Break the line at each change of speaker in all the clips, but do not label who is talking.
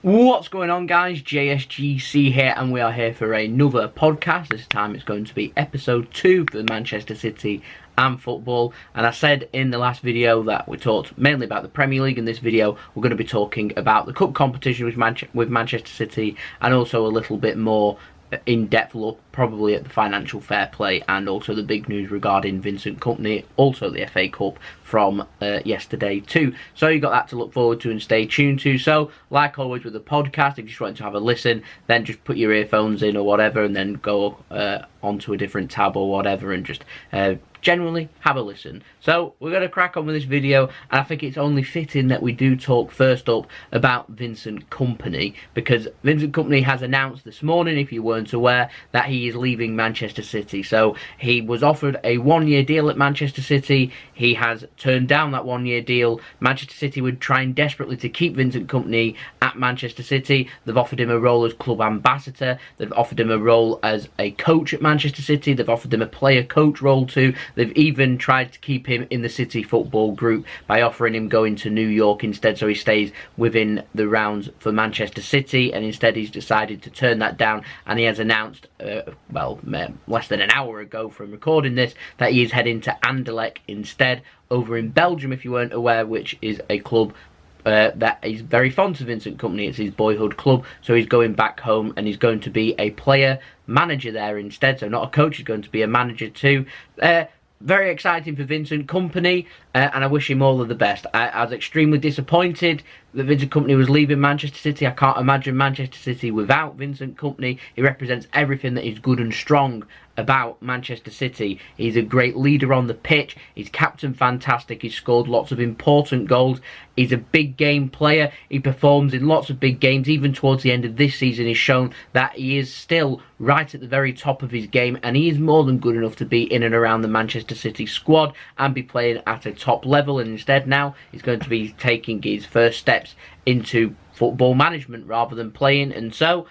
What's going on, guys? JSGC here, and we are here for another podcast. This time it's going to be episode 2 for Manchester City and football. And I said in the last video that we talked mainly about the Premier League. In this video we're going to be talking about the cup competition with Manchester City, and also a little bit more in-depth look probably at the financial fair play, and also the big news regarding Vincent Kompany, also the FA Cup from yesterday too. So you got that to look forward to and stay tuned to. So like always with the podcast, if you just want to have a listen, then just put your earphones in or whatever, and then go onto a different tab or whatever, and just generally have a listen. So we're going to crack on with this video, and I think it's only fitting that we do talk first up about Vincent Kompany, because Vincent Kompany has announced this morning, if you weren't aware, that he is leaving Manchester City. So he was offered a 1-year deal at Manchester City. He has turned down that 1-year deal. Manchester City were trying desperately to keep Vincent Kompany at Manchester City. They've offered him a role as club ambassador. They've offered him a role as a coach at Manchester City. They've offered him a player coach role too. They've even tried to keep him in the City football group by offering him going to New York instead, so he stays within the rounds for Manchester City, and instead he's decided to turn that down, and he has announced, less than an hour ago from recording this, that he is heading to Anderlecht instead, over in Belgium, if you weren't aware, which is a club that is very fond of Vincent Kompany. It's his boyhood club, so he's going back home, and he's going to be a player manager there instead. So not a coach, he's going to be a manager too. Very exciting for Vincent Kompany, and I wish him all of the best. I was extremely disappointed that Vincent Kompany was leaving Manchester City. I can't imagine Manchester City without Vincent Kompany. He represents everything that is good and strong about Manchester City. He's a great leader on the pitch. He's captain fantastic. He's scored lots of important goals. He's a big game player. He performs in lots of big games. Even towards the end of this season, he's shown that he is still right at the very top of his game, and he is more than good enough to be in and around the Manchester City squad and be playing at a top level. And instead now he's going to be taking his first steps into football management rather than playing. And so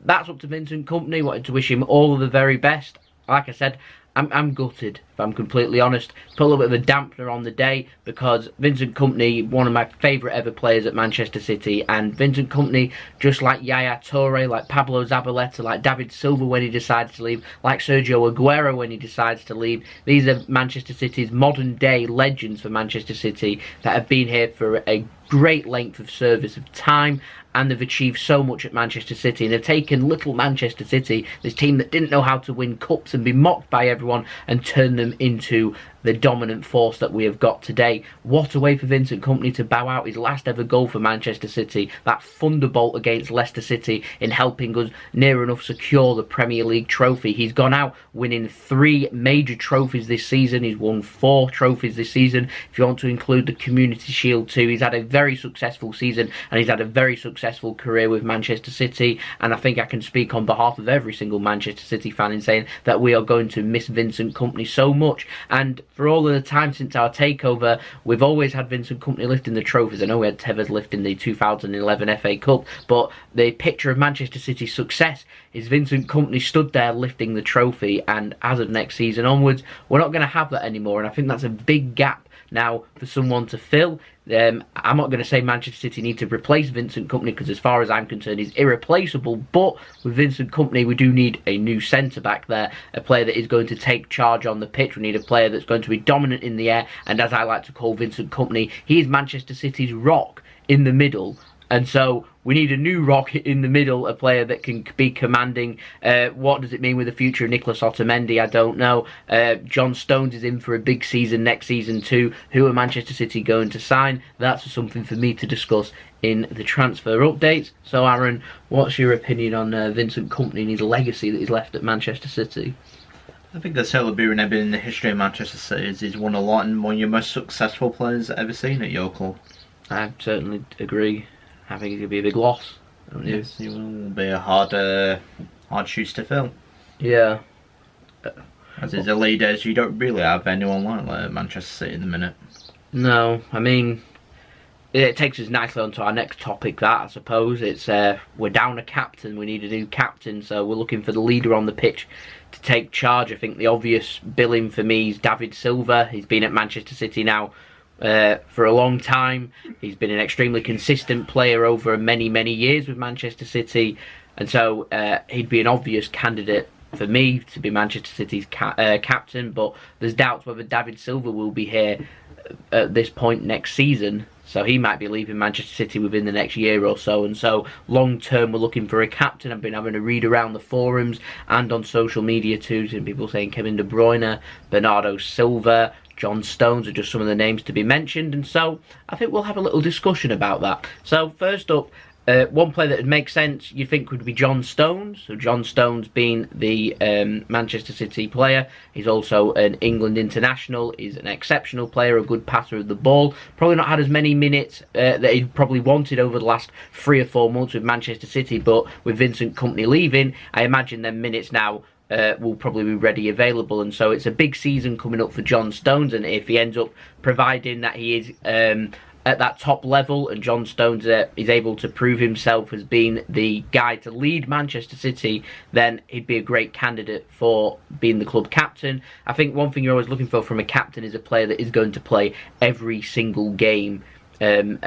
that's up to Vincent Kompany. Wanted to wish him all of the very best. Like I said, I'm gutted, if I'm completely honest. Put a little bit of a dampener on the day, because Vincent Kompany, one of my favourite ever players at Manchester City, and Vincent Kompany, just like Yaya Toure, like Pablo Zabaleta, like David Silva when he decides to leave, like Sergio Aguero when he decides to leave. These are Manchester City's modern day legends for Manchester City that have been here for a great length of service of time, and they've achieved so much at Manchester City, and they've taken little Manchester City, this team that didn't know how to win cups and be mocked by everyone, and turn them into the dominant force that we have got today. What a way for Vincent Kompany to bow out his last ever goal for Manchester City, that thunderbolt against Leicester City in helping us near enough secure the Premier League trophy. He's gone out winning 3 major trophies this season. He's won 4 trophies this season, if you want to include the Community Shield too. He's had a very successful season, and he's had a very successful career with Manchester City, and I think I can speak on behalf of every single Manchester City fan in saying that we are going to miss Vincent Kompany so much. And for all of the time since our takeover, we've always had Vincent Kompany lifting the trophies. I know we had Tevez lifting the 2011 FA Cup, but the picture of Manchester City's success is Vincent Kompany stood there lifting the trophy, and as of next season onwards, we're not going to have that anymore, and I think that's a big gap now for someone to fill. I'm not going to say Manchester City need to replace Vincent Kompany, because as far as I'm concerned he's irreplaceable, but with Vincent Kompany we do need a new centre-back there, a player that is going to take charge on the pitch. We need a player that's going to be dominant in the air, and as I like to call Vincent Kompany, he is Manchester City's rock in the middle. And so we need a new rock in the middle, a player that can be commanding. What does it mean with the future of Nicolas Otamendi? I don't know. John Stones is in for a big season next season too. Who are Manchester City going to sign? That's something for me to discuss in the transfer updates. So Aaron, what's your opinion on Vincent Kompany and his legacy that he's left at Manchester City?
I think that's he'll be remembered in the history of Manchester City as he's won a lot and one of your most successful players ever seen at your club.
I certainly agree. I think it's going to be a big loss.
Yes, it will be a hard shoes to fill.
Yeah.
As is a leader, you don't really have anyone like that at Manchester City in the minute.
No, I mean, it takes us nicely onto our next topic, that, I suppose. It's we're down a captain, we need a new captain, so we're looking for the leader on the pitch to take charge. I think the obvious billing for me is David Silva. He's been at Manchester City now for a long time. He's been an extremely consistent player over many, many years with Manchester City, and so he'd be an obvious candidate for me to be Manchester City's captain. But there's doubts whether David Silva will be here at this point next season. So he might be leaving Manchester City within the next year or so. And so long term, we're looking for a captain. I've been having a read around the forums and on social media too, and people saying Kevin De Bruyne, Bernardo Silva, John Stones are just some of the names to be mentioned. And so I think we'll have a little discussion about that. So first up, one player that would make sense, you think, would be John Stones. So John Stones being the Manchester City player. He's also an England international. He's an exceptional player, a good passer of the ball. Probably not had as many minutes that he probably wanted over the last 3 or 4 months with Manchester City. But with Vincent Kompany leaving, I imagine them minutes now will probably be ready available. And so it's a big season coming up for John Stones. And if he ends up providing that he is at that top level, and John Stones is able to prove himself as being the guy to lead Manchester City, then he'd be a great candidate for being the club captain. I think one thing you're always looking for from a captain is a player that is going to play every single game in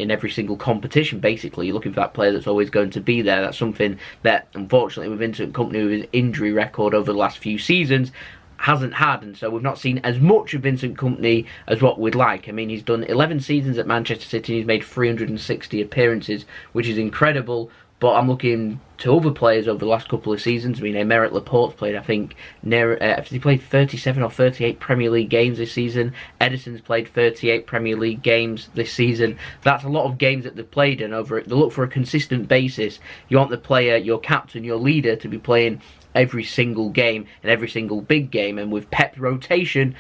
every single competition. Basically, you're looking for that player that's always going to be there. That's something that, unfortunately, with Vincent Kompany, with his injury record over the last few seasons, hasn't had, and so we've not seen as much of Vincent Kompany as what we'd like. I mean, he's done 11 seasons at Manchester City and he's made 360 appearances, which is incredible. But I'm looking to other players over the last couple of seasons. I mean, Aymeric Laporte's played, I think, he played 37 or 38 Premier League games this season. Ederson's played 38 Premier League games this season. That's a lot of games that they've played, and over they look for a consistent basis. You want the player, your captain, your leader, to be playing every single game and every single big game. And with Pep's rotation,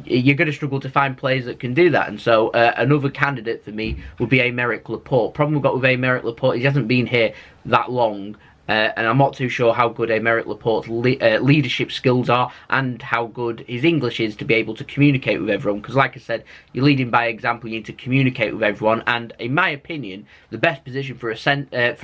you're going to struggle to find players that can do that. And so another candidate for me would be Aymeric Laporte. Problem we've got with Aymeric Laporte, he hasn't been here that long, and I'm not too sure how good Aymeric Laporte's leadership skills are and how good his English is to be able to communicate with everyone. Because like I said, you're leading by example, you need to communicate with everyone. And in my opinion, the best position for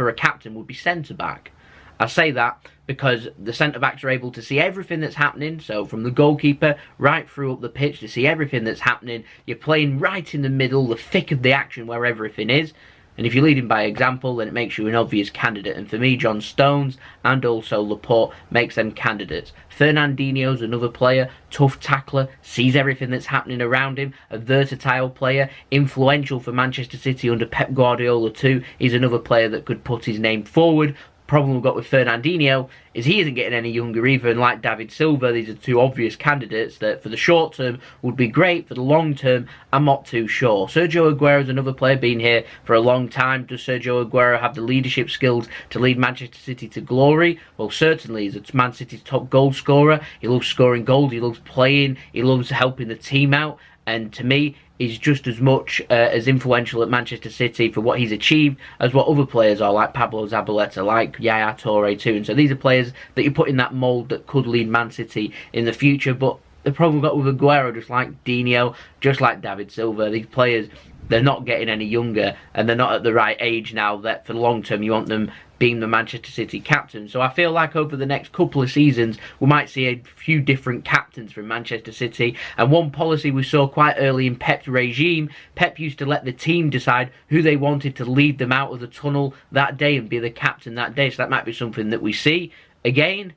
a captain would be centre-back. I say that because the centre-backs are able to see everything that's happening, so from the goalkeeper right through up the pitch to see everything that's happening. You're playing right in the middle, the thick of the action where everything is. And if you're leading by example, then it makes you an obvious candidate. And for me, John Stones and also Laporte makes them candidates. Fernandinho's another player, tough tackler, sees everything that's happening around him, a versatile player, influential for Manchester City under Pep Guardiola too. He's another player that could put his name forward. Problem we've got with Fernandinho is he isn't getting any younger either, and like David Silva, these are two obvious candidates that for the short term would be great. For the long term, I'm not too sure. Sergio Aguero is another player, been here for a long time. Does Sergio Aguero have the leadership skills to lead Manchester City to glory? Well, certainly. He's Man City's top goal scorer. He loves scoring goals, he loves playing, he loves helping the team out, and to me, is just as much as influential at Manchester City for what he's achieved as what other players are, like Pablo Zabaleta, like Yaya Toure too. And so these are players that you put in that mould that could lead Man City in the future. But the problem we've got with Aguero, just like Dino, just like David Silva, these players, they're not getting any younger and they're not at the right age now that for the long term you want them being the Manchester City captain. So I feel like over the next couple of seasons we might see a few different captains from Manchester City. And one policy we saw quite early in Pep's regime, Pep used to let the team decide who they wanted to lead them out of the tunnel that day and be the captain that day. So that might be something that we see again.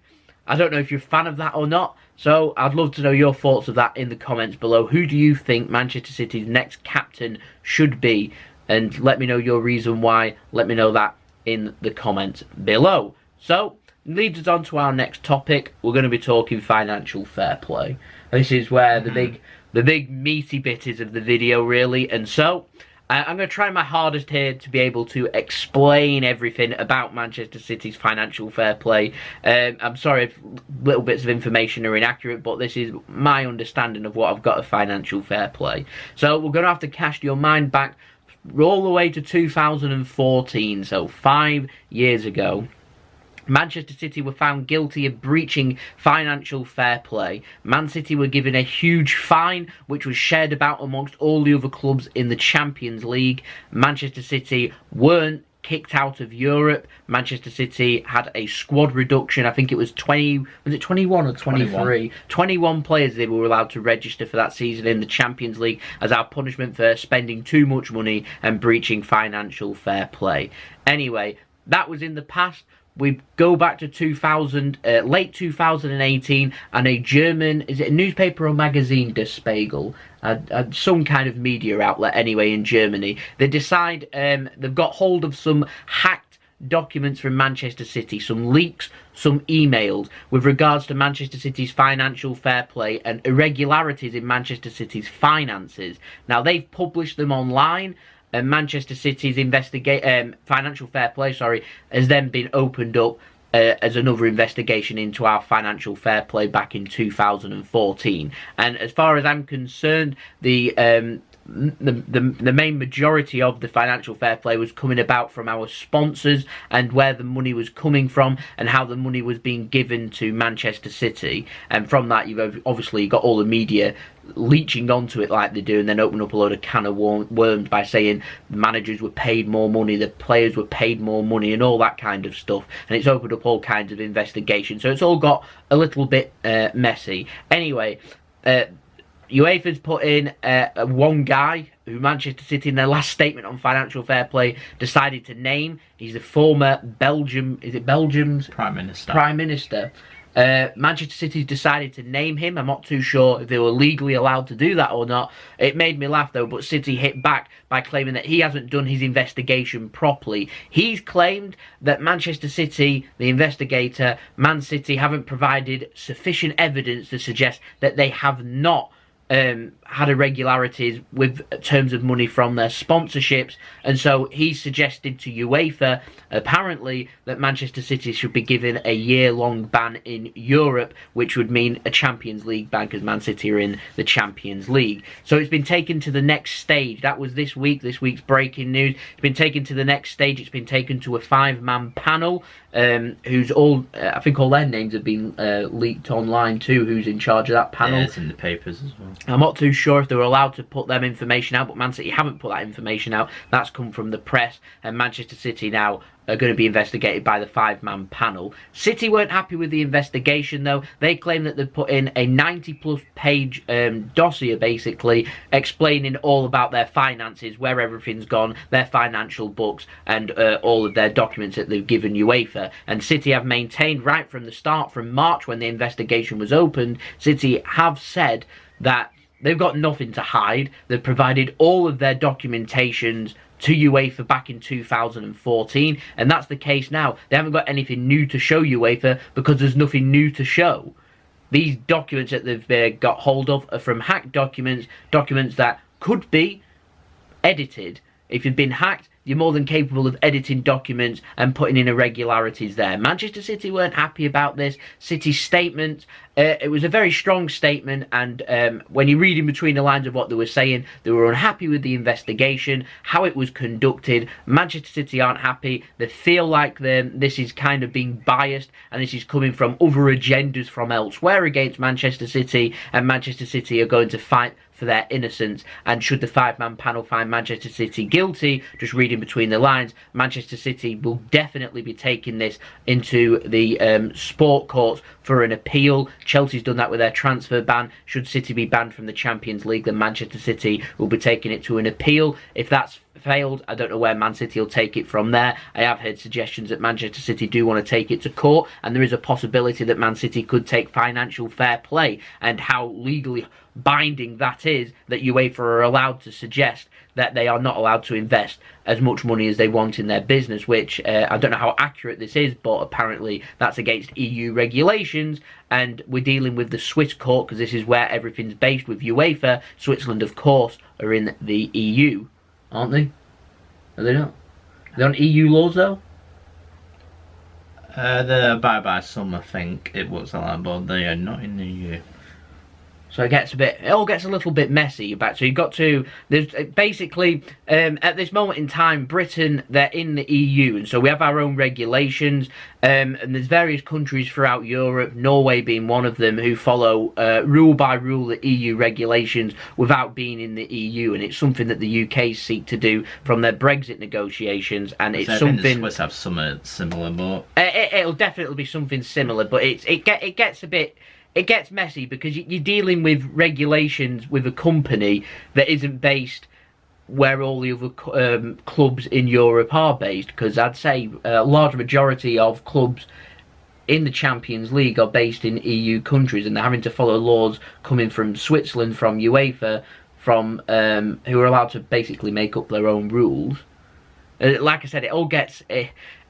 I don't know if you're a fan of that or not, so I'd love to know your thoughts of that in the comments below. Who do you think Manchester City's next captain should be? And let me know your reason why. Let me know that in the comments below. So, leads us on to our next topic. We're going to be talking financial fair play. This is where the big meaty bit is of the video, really. And so, I'm going to try my hardest here to be able to explain everything about Manchester City's financial fair play. I'm sorry if little bits of information are inaccurate, but this is my understanding of what I've got of financial fair play. So, we're going to have to cast your mind back all the way to 2014, so 5 years ago. Manchester City were found guilty of breaching financial fair play. Man City were given a huge fine, which was shared about amongst all the other clubs in the Champions League. Manchester City weren't kicked out of Europe. Manchester City had a squad reduction. I think it was 20, was it 21 or 23? 21 players they were allowed to register for that season in the Champions League as our punishment for spending too much money and breaching financial fair play. Anyway, that was in the past. We go back to 2000, late 2018, and a German, is it a newspaper or magazine, Der Spiegel, some kind of media outlet anyway in Germany, they decide they've got hold of some hacked documents from Manchester City, some leaks, some emails with regards to Manchester City's financial fair play and irregularities in Manchester City's finances. Now, they've published them online. And Manchester City's financial fair play, has then been opened up as another investigation into our financial fair play back in 2014. And as far as I'm concerned, the main majority of the financial fair play was coming about from our sponsors and where the money was coming from and how the money was being given to Manchester City. And from that, you've obviously got all the media leeching onto it like they do, and then open up a load of can of worms by saying the managers were paid more money, the players were paid more money, and all that kind of stuff. And it's opened up all kinds of investigations. So it's all got a little bit messy. Anyway, UEFA's put in one guy who Manchester City, in their last statement on financial fair play, decided to name. He's the former Belgium's
Prime Minister.
Manchester City's decided to name him. I'm not too sure if they were legally allowed to do that or not. It made me laugh though, but City hit back by claiming that he hasn't done his investigation properly. He's claimed that Manchester City, the investigator, Man City, haven't provided sufficient evidence to suggest that they have not had irregularities with terms of money from their sponsorships, and so he suggested to UEFA apparently that Manchester City should be given a year-long ban in Europe, which would mean a Champions League ban because Man City are in the Champions League. So it's been taken to the next stage. That was this week's breaking news. It's been taken to the next stage. It's been taken to a 5-man panel who's all, I think all their names have been leaked online too, who's in charge of that panel.
Yeah, it's in the papers as well.
I'm not too sure if they were allowed to put them information out, but Man City haven't put that information out. That's come from the press, and Manchester City now are going to be investigated by the 5-man panel. City weren't happy with the investigation though. They claim that they've put in a 90+ page dossier basically explaining all about their finances, where everything's gone, their financial books, and all of their documents that they've given UEFA. And City have maintained right from the start, from March when the investigation was opened, City have said that they've got nothing to hide. They've provided all of their documentations to UEFA back in 2014, and that's the case now. They haven't got anything new to show UEFA because there's nothing new to show. These documents that they've got hold of are from hacked documents that could be edited. If you've been hacked, you're more than capable of editing documents and putting in irregularities there. Manchester City weren't happy about this. City's statement, it was a very strong statement, and when you read in between the lines of what they were saying, they were unhappy with the investigation, how it was conducted. Manchester City aren't happy. They feel like this is kind of being biased, and this is coming from other agendas from elsewhere against Manchester City, and Manchester City are going to fight for their innocence. And should the 5-man panel find Manchester City guilty, just reading between the lines, Manchester City will definitely be taking this into the sport courts for an appeal. Chelsea's done that with their transfer ban. Should City be banned from the Champions League, then Manchester City will be taking it to an appeal. If that's failed, I don't know where Man City will take it from there. I have heard suggestions that Manchester City do want to take it to court, and there is a possibility that Man City could take financial fair play, and how legally binding that is, that UEFA are allowed to suggest that they are not allowed to invest as much money as they want in their business, which I don't know how accurate this is, but apparently that's against EU regulations, and we're dealing with the Swiss court because this is where everything's based with UEFA. Switzerland, of course, are in the EU, aren't they? Are they not? Are they on EU laws though?
They're by some, I think it was allowed, but they are not in the EU.
So it all gets a little bit messy. So you've got to, there's basically, at this moment in time, Britain, they're in the EU, and so we have our own regulations, and there's various countries throughout Europe, Norway being one of them, who follow rule by rule the EU regulations without being in the EU, and it's something that the UK seek to do from their Brexit negotiations, and it's something...
I think the Swiss have something similar, but...
It'll definitely be something similar, but it gets a bit... It gets messy because you're dealing with regulations with a company that isn't based where all the other clubs in Europe are based. Because I'd say a large majority of clubs in the Champions League are based in EU countries, and they're having to follow laws coming from Switzerland, from UEFA, from who are allowed to basically make up their own rules. Like I said, it all gets...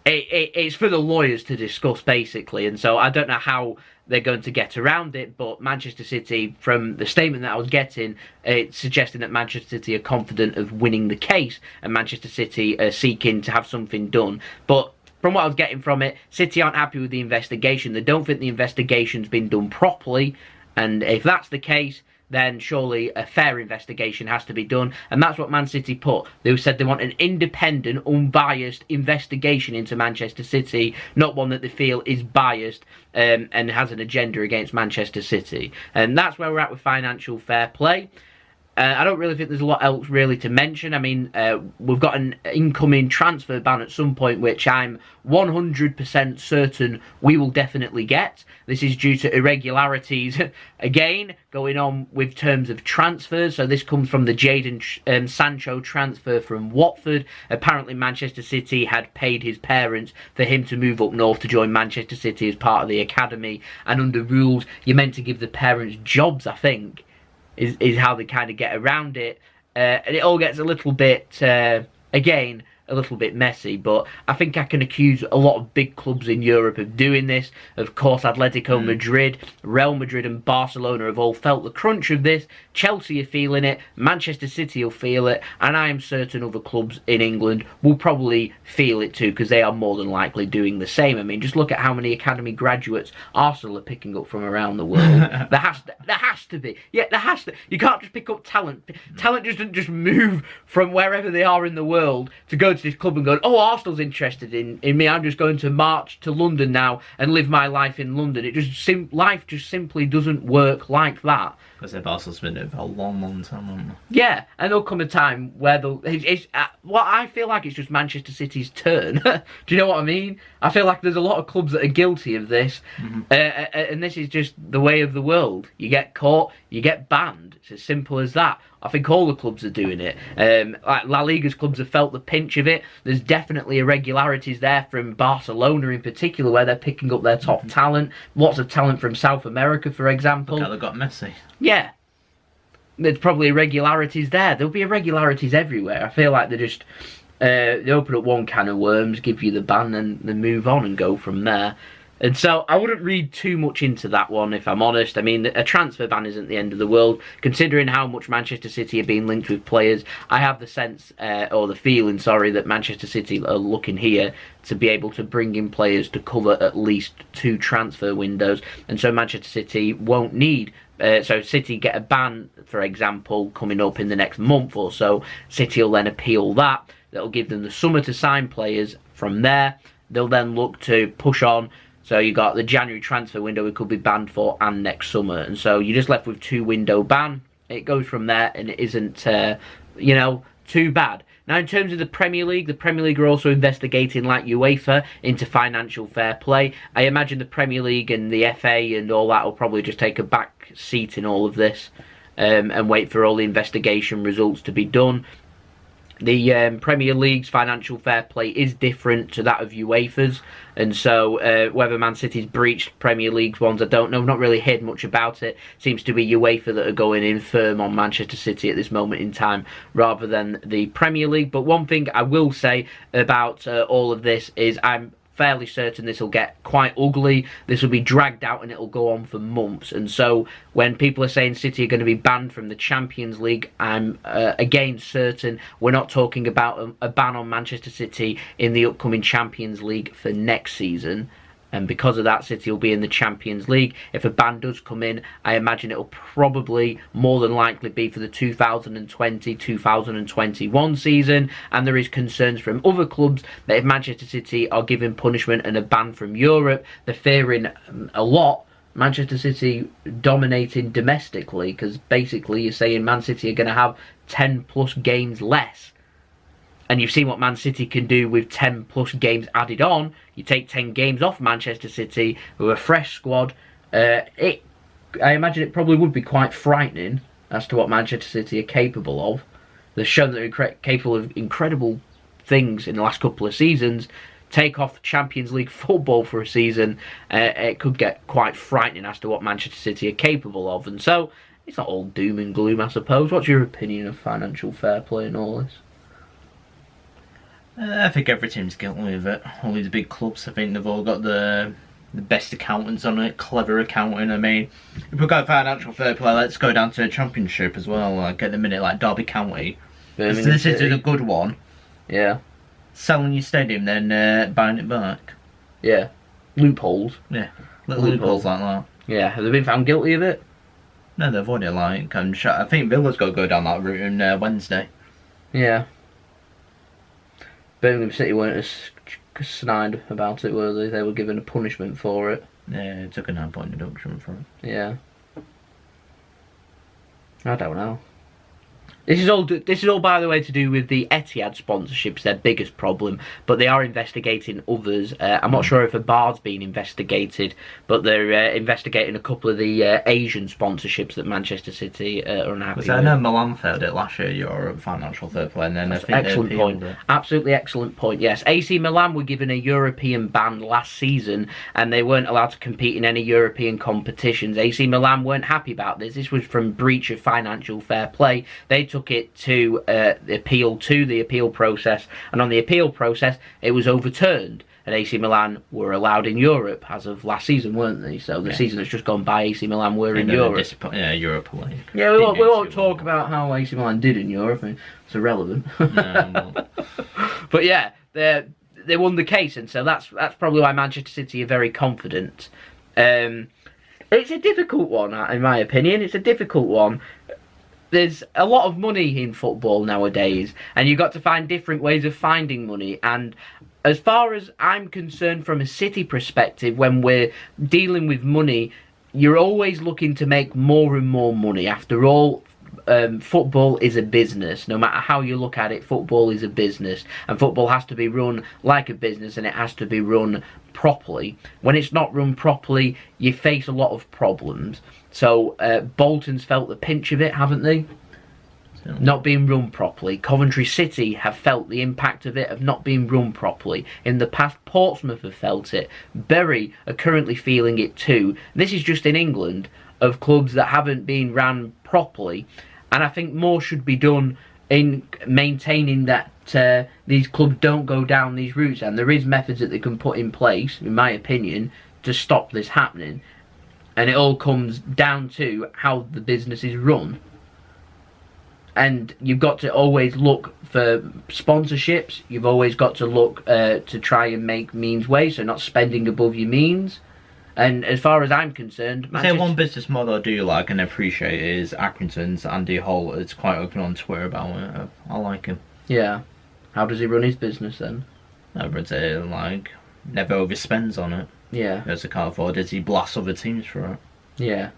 It's for the lawyers to discuss, basically, and so I don't know how they're going to get around it, but Manchester City, from the statement that I was getting, it's suggesting that Manchester City are confident of winning the case, and Manchester City are seeking to have something done. But from what I was getting from it, City aren't happy with the investigation. They don't think the investigation's been done properly, and if that's the case, then surely a fair investigation has to be done. And that's what Man City put. They said they want an independent, unbiased investigation into Manchester City, not one that they feel is biased and has an agenda against Manchester City. And that's where we're at with financial fair play. I don't really think there's a lot else really to mention. I mean, we've got an incoming transfer ban at some point, which I'm 100% certain we will definitely get. This is due to irregularities, again, going on with terms of transfers. So this comes from the Jadon Sancho transfer from Watford. Apparently Manchester City had paid his parents for him to move up north to join Manchester City as part of the academy. And under rules, you're meant to give the parents jobs, I think. Is how they kind of get around it, and it all gets a little bit, again, a little bit messy, but I think I can accuse a lot of big clubs in Europe of doing this. Of course, Atletico Madrid, Real Madrid and Barcelona have all felt the crunch of this. Chelsea are feeling it, Manchester City will feel it, and I am certain other clubs in England will probably feel it too, because they are more than likely doing the same. I mean, just look at how many academy graduates Arsenal are picking up from around the world. There has to be. Yeah, there has to. You can't just pick up talent. Talent doesn't just move from wherever they are in the world to go to this club and go, oh, Arsenal's interested in me, I'm just going to march to London now and live my life in London. It just life just simply doesn't work like that.
Because they've also been there for a long, long time, haven't they?
Yeah, and there'll come a time where what I feel like it's just Manchester City's turn. Do you know what I mean? I feel like there's a lot of clubs that are guilty of this, and this is just the way of the world. You get caught, you get banned. It's as simple as that. I think all the clubs are doing it. Like La Liga's clubs have felt the pinch of it. There's definitely irregularities there from Barcelona in particular, where they're picking up their top talent. Lots of talent from South America, for example.
Look how they got Messi.
Yeah. There's probably irregularities there. There'll be irregularities everywhere. I feel like they just they open up one can of worms, give you the ban, and then move on and go from there. And so I wouldn't read too much into that one, if I'm honest. I mean, a transfer ban isn't the end of the world. Considering how much Manchester City are being linked with players, I have the sense, or the feeling, sorry, that Manchester City are looking here to be able to bring in players to cover at least 2 transfer windows. And so Manchester City won't need... so City get a ban, for example, coming up in the next month or so. City will then appeal that. That'll give them the summer to sign players. From there, they'll then look to push on. So you got the January transfer window it could be banned for, and next summer. And so you're just left with 2-window ban. It goes from there, and it isn't, you know, too bad. Now, in terms of the Premier League are also investigating, like UEFA, into financial fair play. I imagine the Premier League and the FA and all that will probably just take a back seat in all of this and wait for all the investigation results to be done. The Premier League's financial fair play is different to that of UEFA's, and so whether Man City's breached Premier League's ones, I don't know. I've not really heard much about it. Seems to be UEFA that are going in firm on Manchester City at this moment in time, rather than the Premier League. But one thing I will say about all of this is I'm fairly certain this will get quite ugly. This will be dragged out and it'll go on for months. And so when people are saying City are going to be banned from the Champions League, I'm again certain we're not talking about a ban on Manchester City in the upcoming Champions League for next season. And because of that, City will be in the Champions League. If a ban does come in, I imagine it will probably more than likely be for the 2020-2021 season. And there is concerns from other clubs that if Manchester City are given punishment and a ban from Europe, they're fearing a lot Manchester City dominating domestically, because basically you're saying Man City are going to have 10 plus games less. And you've seen what Man City can do with 10 plus games added on. You take 10 games off Manchester City with a fresh squad. I imagine it probably would be quite frightening as to what Manchester City are capable of. They've shown that they're capable of incredible things in the last couple of seasons. Take off Champions League football for a season, it could get quite frightening as to what Manchester City are capable of. And so, it's not all doom and gloom, I suppose. What's your opinion of financial fair play and all this?
I think every team's guilty of it. All these big clubs, I think they've all got the best accountants on it, clever accounting. I mean, if we've got financial fair play, let's go down to the Championship as well. Like at the minute, like Derby County. This is a good one.
Yeah.
Selling your stadium, then buying it back.
Yeah. Loopholes.
Yeah. Little loopholes like that.
Yeah. Have they been found guilty of it?
No, they've already I think Villa's got to go down that route on Wednesday.
Yeah. Birmingham City weren't as snide about it, were they? They were given a punishment for it.
Yeah, it took a 9-point deduction for it.
Yeah. I don't know. This is all, by the way, to do with the Etihad sponsorships, their biggest problem, but they are investigating others. I'm not sure if a bar's been investigated, but they're investigating a couple of the Asian sponsorships that Manchester City are unhappy with.
I know Milan failed it last year, your financial fair play, and then
That's
I think
excellent point. Absolutely excellent point, yes. AC Milan were given a European ban last season, and they weren't allowed to compete in any European competitions. AC Milan weren't happy about this. This was from breach of financial fair play. They took it to the appeal process, and on the appeal process it was overturned, and AC Milan were allowed in Europe as of last season, weren't they? So the season that's just gone by, AC Milan were in Europe.
Yeah, Europa League.
Yeah, we won't talk about how AC Milan did in Europe. I mean, it's irrelevant. No, but yeah, they won the case, and so that's probably why Manchester City are very confident. It's a difficult one, in my opinion. It's a difficult one. There's a lot of money in football nowadays, and you've got to find different ways of finding money. And as far as I'm concerned, from a City perspective, when we're dealing with money, you're always looking to make more and more money. After all, football is a business. No matter how you look at it, football is a business, and football has to be run like a business, and it has to be run properly. When it's not run properly, you face a lot of problems. So Bolton's felt the pinch of it, haven't they? Not being run properly. Coventry City have felt the impact of it, of not being run properly. In the past, Portsmouth have felt it. Bury are currently feeling it too. This is just in England, of clubs that haven't been ran properly. And I think more should be done in maintaining that these clubs don't go down these routes. And there is methods that they can put in place, in my opinion, to stop this happening. And it all comes down to how the business is run. And you've got to always look for sponsorships. You've always got to look to try and make means ways, so not spending above your means. And as far as I'm concerned,
one business model I do like and appreciate is Accrington's Andy Holt. It's quite open on Twitter about it. I like him.
Yeah. How does he run his business then?
I would say, like, never overspends on it.
Yeah.
As a can't afford it, he blasts other teams for it.
Yeah.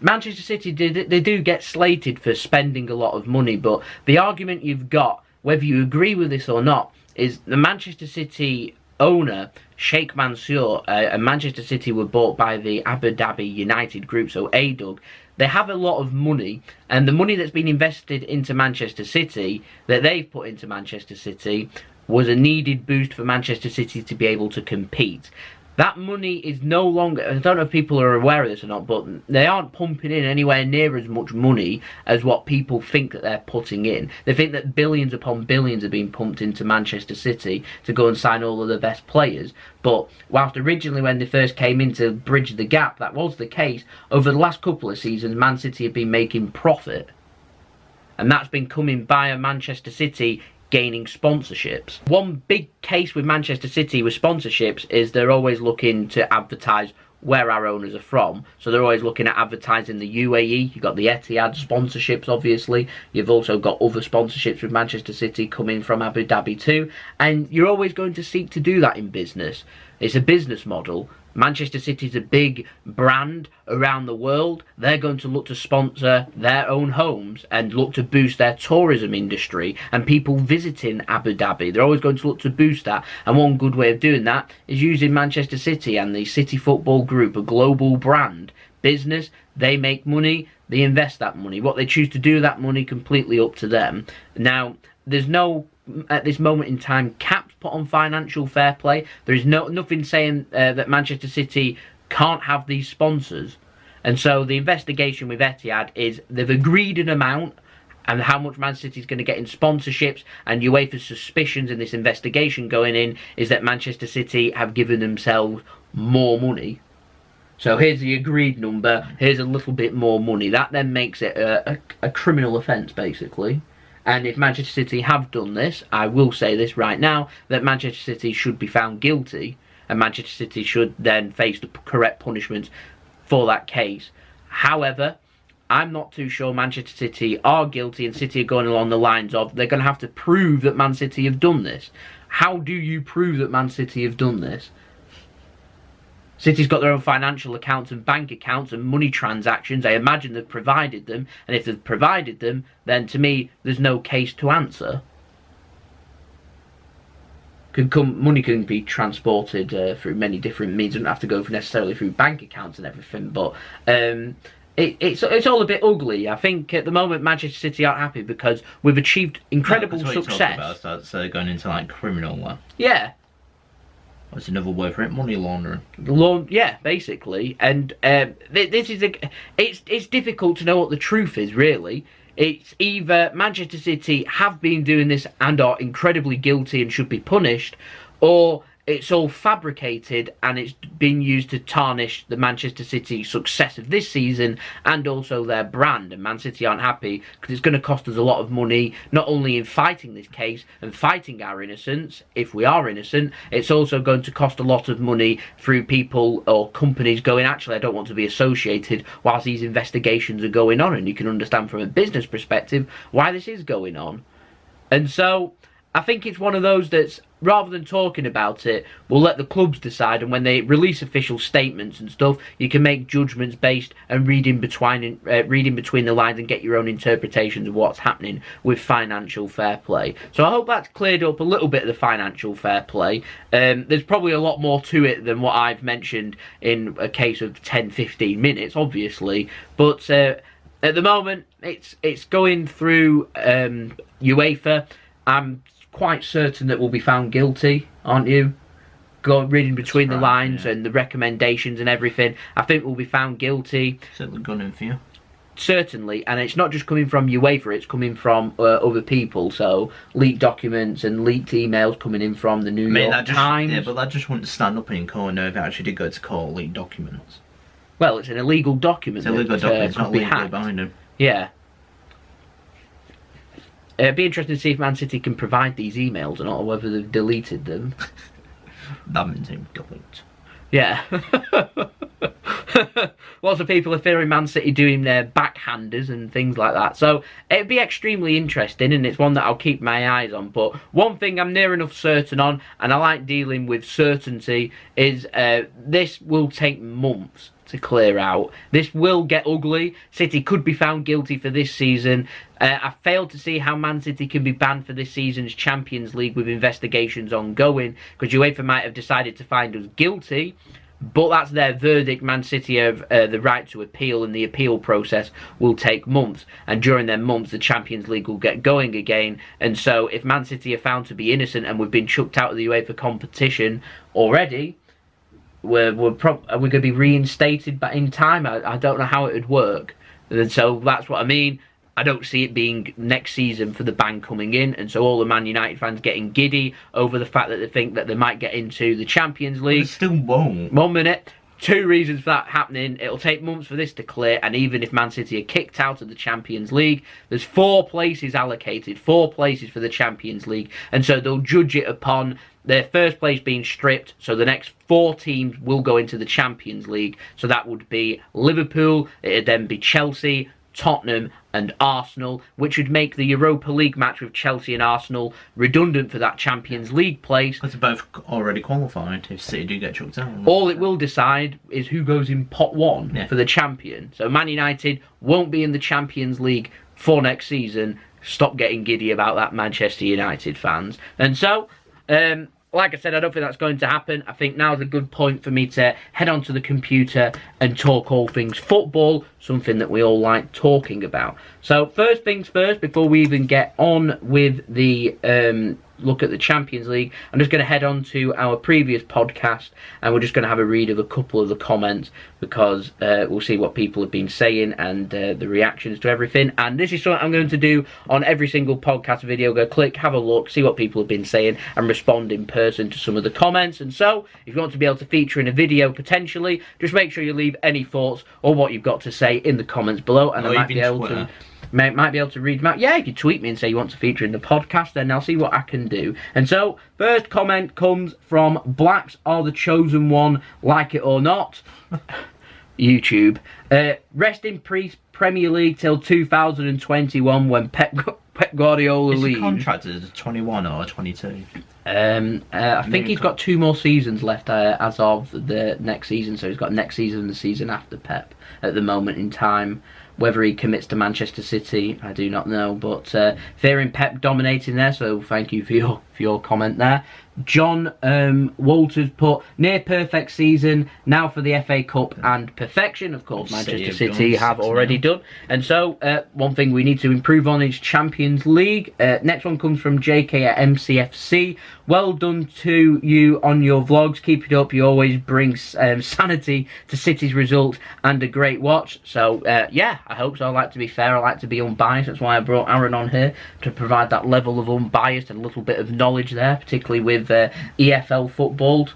Manchester City, they do get slated for spending a lot of money, but the argument you've got, whether you agree with this or not, is the Manchester City owner, Sheikh Mansour, and Manchester City were bought by the Abu Dhabi United Group, so ADUG. They have a lot of money, and the money that's been invested into Manchester City, that they've put into Manchester City, was a needed boost for Manchester City to be able to compete. That money is no longer, I don't know if people are aware of this or not, but they aren't pumping in anywhere near as much money as what people think that they're putting in. They think that billions upon billions are being pumped into Manchester City to go and sign all of the best players. But whilst originally when they first came in to bridge the gap, that was the case, over the last couple of seasons, Man City have been making profit. And that's been coming via Manchester City gaining sponsorships. One big case with Manchester City with sponsorships is they're always looking to advertise where our owners are from. So they're always looking at advertising the UAE. You've got the Etihad sponsorships, obviously. You've also got other sponsorships with Manchester City coming from Abu Dhabi too. And you're always going to seek to do that in business. It's a business model. Manchester City is a big brand around the world. They're going to look to sponsor their own homes and look to boost their tourism industry and people visiting Abu Dhabi. They're always going to look to boost that. And one good way of doing that is using Manchester City and the City Football Group, a global brand. Business, they make money, they invest that money. What they choose to do with that money, completely up to them. Now, there's no, at this moment in time, caps put on financial fair play. There is nothing saying that Manchester City can't have these sponsors. And so the investigation with Etihad is they've agreed an amount and how much Man City is going to get in sponsorships, and UEFA's suspicions in this investigation going in is that Manchester City have given themselves more money. So here's the agreed number, here's a little bit more money. That then makes it a criminal offence, basically. And if Manchester City have done this, I will say this right now, that Manchester City should be found guilty, and Manchester City should then face the correct punishment for that case. However, I'm not too sure Manchester City are guilty, and City are going along the lines of they're going to have to prove that Man City have done this. How do you prove that Man City have done this? City's got their own financial accounts and bank accounts and money transactions. I imagine they've provided them. And if they've provided them, then to me, there's no case to answer. Money can be transported through many different means. It doesn't have to go necessarily through bank accounts and everything. But it's all a bit ugly. I think at the moment Manchester City aren't happy because we've achieved incredible success.
So going into like criminal.
Yeah.
That's another word for it, money laundering.
Yeah, basically, and this is it's difficult to know what the truth is, really. It's either Manchester City have been doing this and are incredibly guilty and should be punished, or it's all fabricated and it's been used to tarnish the Manchester City success of this season and also their brand. And Man City aren't happy because it's going to cost us a lot of money, not only in fighting this case and fighting our innocence, if we are innocent, it's also going to cost a lot of money through people or companies going, actually, I don't want to be associated whilst these investigations are going on. And you can understand from a business perspective why this is going on. And so I think it's one of those that's, rather than talking about it, we'll let the clubs decide, and when they release official statements and stuff, you can make judgments based and read in between the lines and get your own interpretations of what's happening with financial fair play. So I hope that's cleared up a little bit of the financial fair play. There's probably a lot more to it than what I've mentioned in a case of 10-15 minutes, obviously, but at the moment it's going through UEFA. I'm quite certain that we'll be found guilty, aren't you? Reading between the lines, yeah, and the recommendations and everything, I think we'll be found guilty.
Certainly gunning for you.
Certainly, and it's not just coming from UEFA, it's coming from other people, so leaked documents and leaked emails coming in from the New York Times.
Yeah, but that just wouldn't stand up in court if it actually did go to court, leaked documents.
Well, it's an illegal document.
It's an illegal document, it's not legally binding.
Yeah. It'd be interesting to see if Man City can provide these emails or not, or whether they've deleted them.
That means they've delete.
Yeah. Lots of people are fearing Man City doing their backhanders and things like that. So it'd be extremely interesting, and it's one that I'll keep my eyes on. But one thing I'm near enough certain on, and I like dealing with certainty, is this will take months to clear out. This will get ugly. City could be found guilty for this season. I failed to see how Man City can be banned for this season's Champions League with investigations ongoing, because UEFA might have decided to find us guilty, but that's their verdict. Man City have the right to appeal, and the appeal process will take months, and during them months the Champions League will get going again. And so if Man City are found to be innocent and we've been chucked out of the UEFA competition already, we're going to be reinstated back in time. I don't know how it would work. And so that's what I mean. I don't see it being next season for the ban coming in, and so all the Man United fans getting giddy over the fact that they think that they might get into the Champions League.
They still won't.
1 minute. 2 reasons for that happening. It'll take months for this to clear, and even if Man City are kicked out of the Champions League, there's 4 places allocated, 4 places for the Champions League, and so they'll judge it upon their first place being stripped, so the next 4 teams will go into the Champions League. So that would be Liverpool, it'd then be Chelsea, Tottenham and Arsenal, which would make the Europa League match with Chelsea and Arsenal redundant for that Champions League place.
Because they're both already qualified if City do get chucked out.
All it will decide is who goes in pot 1 for the champion. So Man United won't be in the Champions League for next season. Stop getting giddy about that, Manchester United fans. And so, like I said, I don't think that's going to happen. I think now's a good point for me to head onto the computer and talk all things football, something that we all like talking about. So first things first, before we even get on with the look at the Champions League, I'm just going to head on to our previous podcast, and we're just going to have a read of a couple of the comments, because we'll see what people have been saying and the reactions to everything. And this is something I'm going to do on every single podcast video. Go click, have a look, see what people have been saying, and respond in person to some of the comments. And so, if you want to be able to feature in a video potentially, just make sure you leave any thoughts or what you've got to say in the comments below, and I might be able to read them out. Yeah, if you tweet me and say you want to feature in the podcast, then I'll see what I can do. And so, first comment comes from Blacks Are the Chosen One, like it or not. YouTube. Rest in peace, Premier League till 2021 when Pep Guardiola leaves.
Is he contracted as 21 or 22?
I think he's got 2 more seasons left as of the next season, so he's got next season and the season after Pep at the moment in time. Whether he commits to Manchester City, I do not know, but fearing Pep dominating there, so thank you for your comment there. John Walters put, near perfect season, now for the FA Cup and perfection. Of course, Manchester City have already done. And so, one thing we need to improve on is Champions League. Next one comes from JK at MCFC. Well done to you on your vlogs. Keep it up. You always bring sanity to City's results and a great watch. So, yeah, I hope so. I like to be fair. I like to be unbiased. That's why I brought Aaron on here, to provide that level of unbiased and a little bit of knowledge there, particularly with EFL football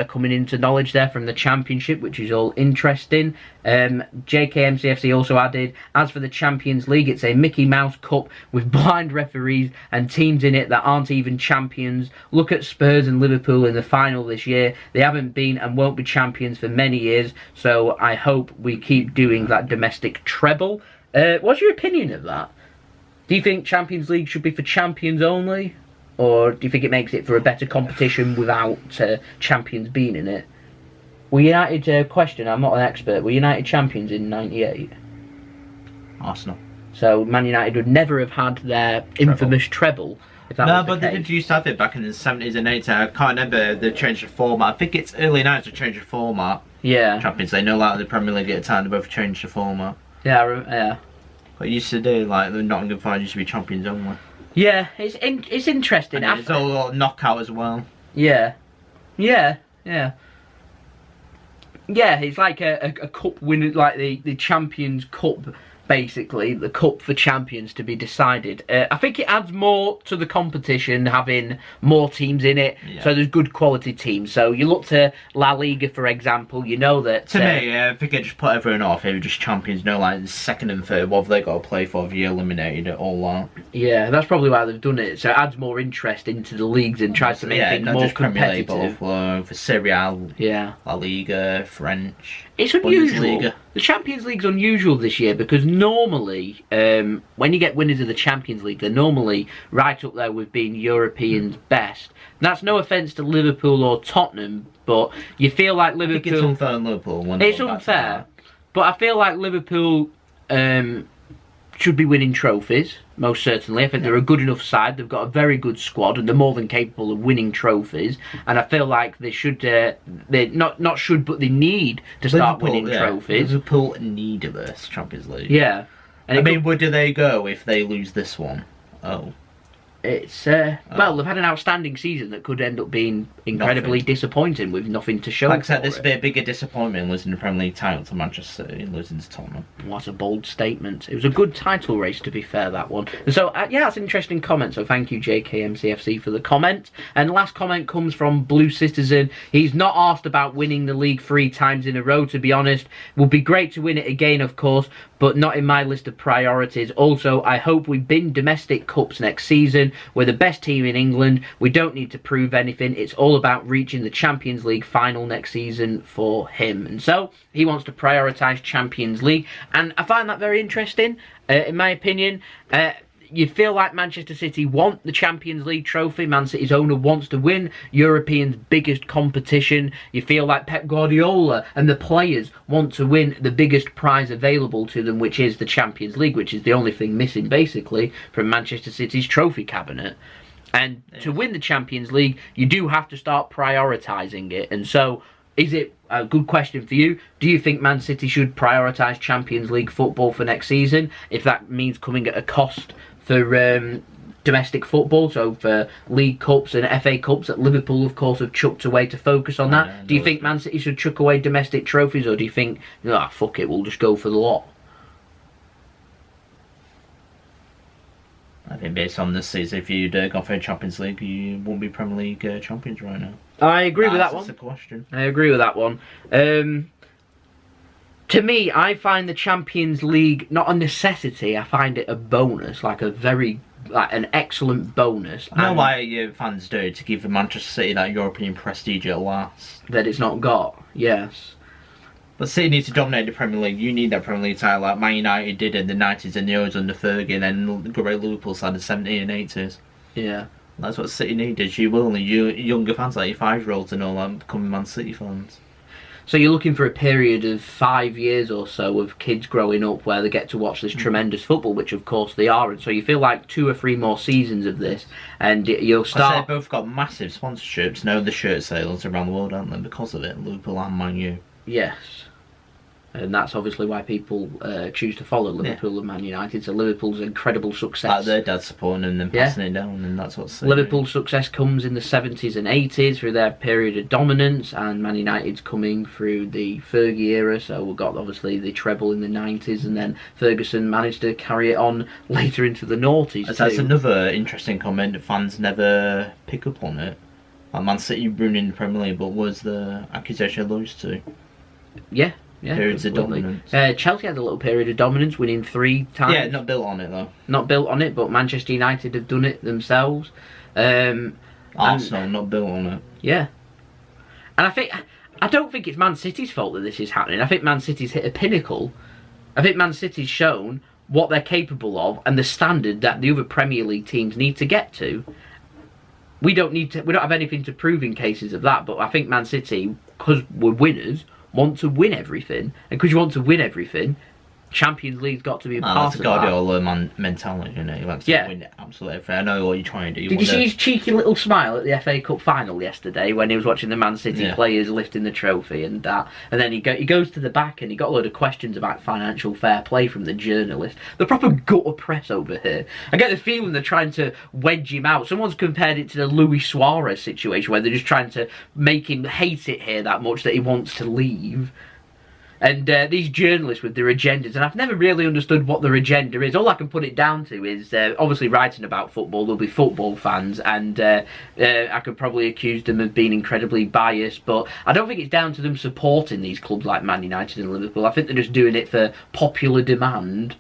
coming into knowledge there from the Championship, which is all interesting. JKMCFC also added, as for the Champions League, it's a Mickey Mouse Cup with blind referees and teams in it that aren't even champions. Look at Spurs and Liverpool in the final this year. They haven't been and won't be champions for many years, so I hope we keep doing that domestic treble. What's your opinion of that? Do you think Champions League should be for champions only? Or do you think it makes it for a better competition without champions being in it? Were United, question, I'm not an expert, were United champions in 98?
Arsenal.
So Man United would never have had their infamous treble. If that was the
but they did used to have it back in the 70s and 80s. I can't remember the change of format. I think it's early 90s to change of format.
Yeah.
Champions, they know like the Premier League at the time, they both changed the format.
Yeah, yeah.
But it used to do, like, the Nottingham Forest used to be champions only.
Yeah, it's interesting.
And it's all knockout as well.
Yeah. Yeah, yeah. Yeah, it's like a cup winner, like the Champions Cup, basically, the cup for champions to be decided. I think it adds more to the competition, having more teams in it, so there's good quality teams. So you look to La Liga, for example, you know that...
To me, I think it just put everyone off. They were just champions, no, like, the second and third, what have they got to play for if you eliminated it all that?
Yeah, that's probably why they've done it. So it adds more interest into the leagues and tries to make things more competitive.
Premier League, but for Serie A,
yeah,
La Liga, French...
It's unusual. The Champions League's unusual this year because normally, when you get winners of the Champions League, they're normally right up there with being Europeans' best. And that's no offence to Liverpool or Tottenham, but you feel like Liverpool...
I think it's unfair on Liverpool.
It's unfair, but I feel like Liverpool should be winning trophies, most certainly. I think they're a good enough side. They've got a very good squad, and they're more than capable of winning trophies. And I feel like they should, they not should, but they need to start winning trophies.
Liverpool need this Champions League.
Yeah.
And I mean, where do they go if they lose this one? Oh.
It's well, they've had an outstanding season that could end up being incredibly disappointing with nothing to show.
Like I said, this would be a bigger disappointment losing the Premier League title to Manchester City and losing to Tottenham.
What a bold statement. It was a good title race, to be fair, that one. And so, yeah, that's an interesting comment. So thank you, JKMCFC, for the comment. And the last comment comes from Blue Citizen. He's not asked about winning the league 3 times in a row, to be honest. Would be great to win it again, of course, but not in my list of priorities. Also, I hope we bin domestic cups next season. We're the best team in England. We don't need to prove anything. It's all about reaching the Champions League final next season for him. And so, he wants to prioritise Champions League. And I find that very interesting, in my opinion. You feel like Manchester City want the Champions League trophy. Man City's owner wants to win Europeans' biggest competition. You feel like Pep Guardiola and the players want to win the biggest prize available to them, which is the Champions League, which is the only thing missing, basically, from Manchester City's trophy cabinet. And to win the Champions League, you do have to start prioritising it. And so, is it a good question for you? Do you think Man City should prioritise Champions League football for next season, if that means coming at a cost for domestic football, so for League Cups and FA Cups that Liverpool, of course, have chucked away to focus on that?
Yeah,
do you think Man City should chuck away domestic trophies, or do you think, fuck it, we'll just go for the lot?
I think based on this season, if you'd gone for a Champions League, you wouldn't be Premier League champions right now.
I agree with that one.
That's the question.
I agree with that one. To me, I find the Champions League not a necessity. I find it a bonus, like an excellent bonus.
I know why fans do, to give Manchester City that European prestige at last.
That it's not got, yes.
But City needs to dominate the Premier League. You need that Premier League title like Man United did in the 90s and the Euros under Fergie, and then the great Liverpool side in the 70s and 80s.
Yeah.
That's what City needed. You will need younger fans like your 5-year-olds and all that becoming Man City fans.
So you're looking for a period of 5 years or so of kids growing up where they get to watch this tremendous football, which of course they are. And so you feel like 2 or 3 more seasons of this, and you'll start.
They've both got massive sponsorships. Now the shirt sales around the world, aren't they? Because of it, Liverpool and Man U.
Yes. And that's obviously why people choose to follow Liverpool and Man United. So Liverpool's incredible success.
Like their dad supporting and then passing it down, and that's what's.
Liverpool's success comes in the 70s and 80s through their period of dominance, and Man United's coming through the Fergie era. So we've got obviously the treble in the 90s, and then Ferguson managed to carry it on later into the noughties.
That's another interesting comment. Fans never pick up on it. Like Man City ruining the Premier League, but was the accusation alludes to?
Yeah.
Periods of dominance.
Chelsea had a little period of dominance, winning 3 times.
Yeah, not built on it though.
Not built on it, but Manchester United have done it themselves.
Arsenal not built on it.
Yeah, and I don't think it's Man City's fault that this is happening. I think Man City's hit a pinnacle. I think Man City's shown what they're capable of and the standard that the other Premier League teams need to get to. We don't have anything to prove in cases of that, but I think Man City, because we're winners, want to win everything, and because you want to win everything, Champions League's got to be a part of that.
That's a Guardiola mentality, you know. He likes to win absolutely everything. I know what you're trying to do.
Did you see his cheeky little smile at the FA Cup final yesterday when he was watching the Man City players lifting the trophy and that? And then he goes to the back and he got a load of questions about financial fair play from the journalist. The proper gutter press over here. I get the feeling they're trying to wedge him out. Someone's compared it to the Luis Suarez situation where they're just trying to make him hate it here that much that he wants to leave. And these journalists with their agendas, and I've never really understood what their agenda is. All I can put it down to is, obviously writing about football, there'll be football fans, and I could probably accuse them of being incredibly biased, but I don't think it's down to them supporting these clubs like Man United and Liverpool. I think they're just doing it for popular demand,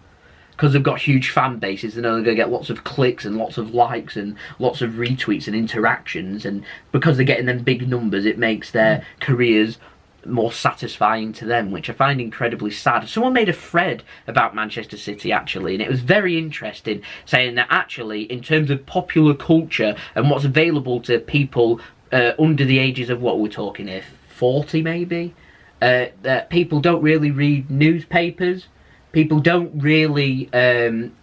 because they've got huge fan bases. They know they're going to get lots of clicks and lots of likes and lots of retweets and interactions, and because they're getting them big numbers, it makes their careers more satisfying to them, which I find incredibly sad. Someone made a thread about Manchester City actually, and it was very interesting, saying that actually in terms of popular culture and what's available to people under the ages of, what we're talking here, 40 maybe, that people don't really read newspapers. People don't really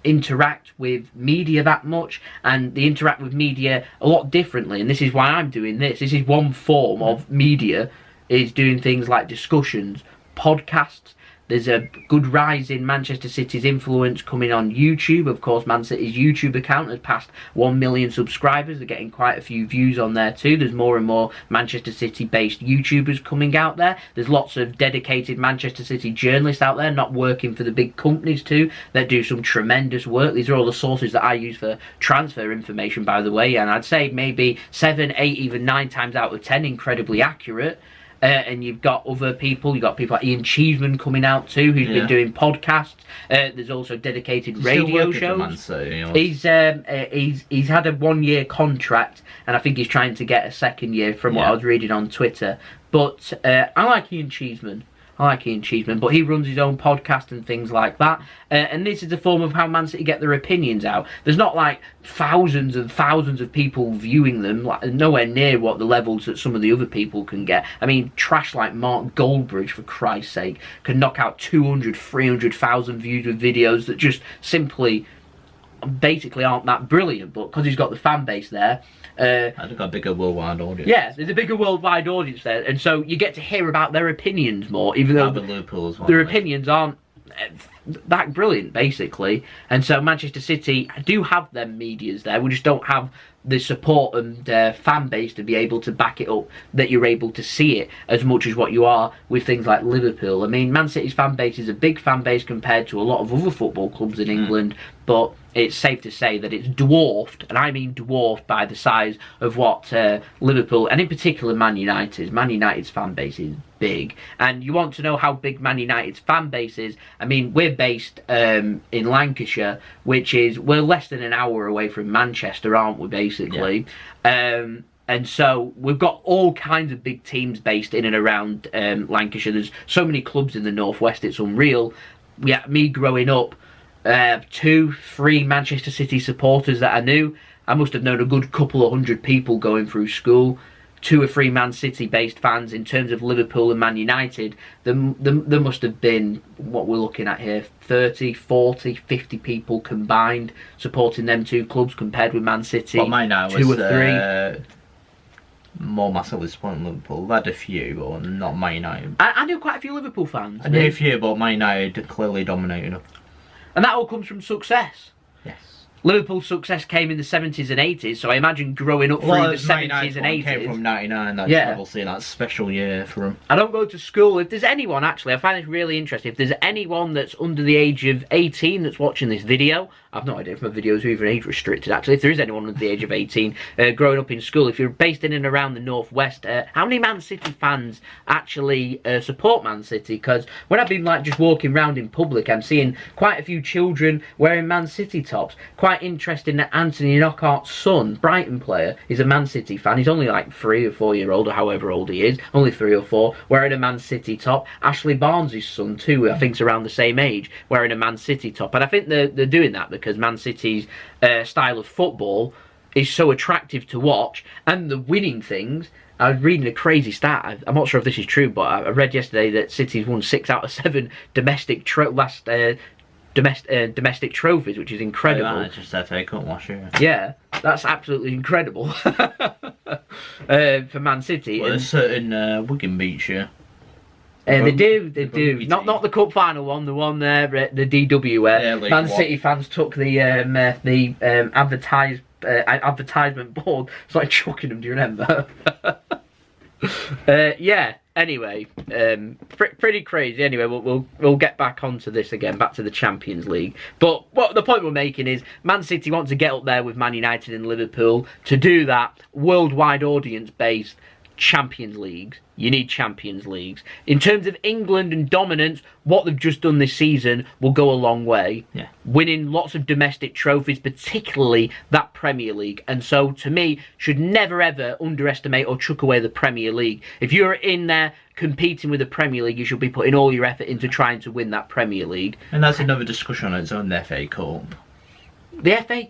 interact with media that much, and they interact with media a lot differently, and this is why I'm doing this. This is one form of media, is doing things like discussions, podcasts. There's a good rise in Manchester City's influence coming on YouTube. Of course, Man City's YouTube account has passed 1 million subscribers. They're getting quite a few views on there too. There's more and more Manchester City-based YouTubers coming out there. There's lots of dedicated Manchester City journalists out there, not working for the big companies too, that do some tremendous work. These are all the sources that I use for transfer information, by the way, and I'd say maybe 7, 8, even 9 times out of 10 incredibly accurate. And you've got other people. You've got people like Ian Cheeseman coming out too, who's been doing podcasts. There's also dedicated radio shows. He's had a 1-year contract, and I think he's trying to get a 2nd year from what I was reading on Twitter. But I like Ian Cheeseman. But he runs his own podcast and things like that. And this is a form of how Man City get their opinions out. There's not like thousands and thousands of people viewing them, like nowhere near what the levels that some of the other people can get. I mean, trash like Mark Goldbridge, for Christ's sake, can knock out 200, 300,000 views with videos that just simply, basically aren't that brilliant. But because he's got the fan base there,
I've got a bigger worldwide audience.
Yeah, there's a bigger worldwide audience there, and so you get to hear about their opinions more, even though their opinions aren't that brilliant, basically. And so Manchester City do have them medias there. We just don't have the support and fan base to be able to back it up, that you're able to see it as much as what you are with things like Liverpool. I mean, Man City's fan base is a big fan base compared to a lot of other football clubs in England, but it's safe to say that it's dwarfed, and I mean dwarfed, by the size of what Liverpool, and in particular Man United's fan base is big. And you want to know how big Man United's fan base is? I mean, we're based in Lancashire, which is, we're less than an hour away from Manchester, aren't we, basically? Yeah. And so we've got all kinds of big teams based in and around Lancashire. There's so many clubs in the northwest, it's unreal. Yeah, me growing up, 2, 3 Manchester City supporters that I knew. I must have known a good couple of hundred people going through school. 2 or 3 Man City based fans. In terms of Liverpool and Man United, there must have been, what we're looking at here, 30, 40, 50 people combined supporting them 2 clubs, compared with Man City.
Well, mine now
2
was,
or 3.
More massively supporting Liverpool. I had a few, but not Man United.
I knew quite a few Liverpool fans.
I knew a few, but Man United clearly dominated them.
And that all comes from success.
Yes.
Liverpool's success came in the 70s and 80s, so I imagine growing up through the 70s and 80s.
Came from 99, that's obviously that special year for them.
I don't go to school. If there's anyone, actually, I find this really interesting. If there's anyone that's under the age of 18 that's watching this video, I've no idea if my videos are even age restricted, actually. If there is anyone under the age of 18 growing up in school, if you're based in and around the northwest, how many Man City fans actually support Man City? Because when I've been like just walking around in public, I'm seeing quite a few children wearing Man City tops. Quite interesting that Anthony Knockaert's son, Brighton player, is a Man City fan. He's only like 3 or 4 year old, or however old he is, only 3 or 4, wearing a Man City top. Ashley Barnes' son too, I think's around the same age, wearing a Man City top. And I think they're doing that because Man City's style of football is so attractive to watch, and the winning things. I was reading a crazy stat. I'm not sure if this is true, but I read yesterday that City's won 6 out of 7 domestic domestic trophies, which is incredible.
It's just FA Cup last year.
Yeah, that's absolutely incredible for Man City.
Well, there's certain Wigan beats you.
They do. Not the cup final one, the one there, the DW, where Man City fans took the advertisement board. It's like chucking them. Do you remember? Yeah. Anyway, pretty crazy. Anyway, we'll get back onto this again, back to the Champions League. But what the point we're making is, Man City want to get up there with Man United and Liverpool. To do that, worldwide audience-based Champions Leagues. You need Champions Leagues. In terms of England and dominance, what they've just done this season will go a long way. Yeah. Winning lots of domestic trophies, particularly that Premier League. And so, to me, should never ever underestimate or chuck away the Premier League. If you're in there competing with the Premier League, you should be putting all your effort into trying to win that Premier League.
And that's another discussion on its own, the FA Cup.
The FA...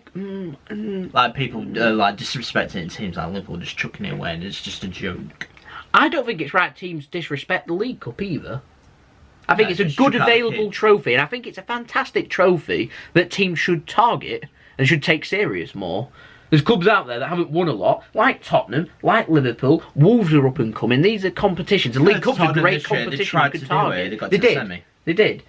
Like, people like disrespecting teams like Liverpool, just chucking it away, and it's just a joke.
I don't think it's right teams disrespect the League Cup either. I think it's a good available trophy, and I think it's a fantastic trophy that teams should target and should take serious more. There's clubs out there that haven't won a lot, like Tottenham, like Liverpool. Wolves are up and coming. These are competitions. The League Cup's a great competition you could target.
They got
to
the semi.
They did.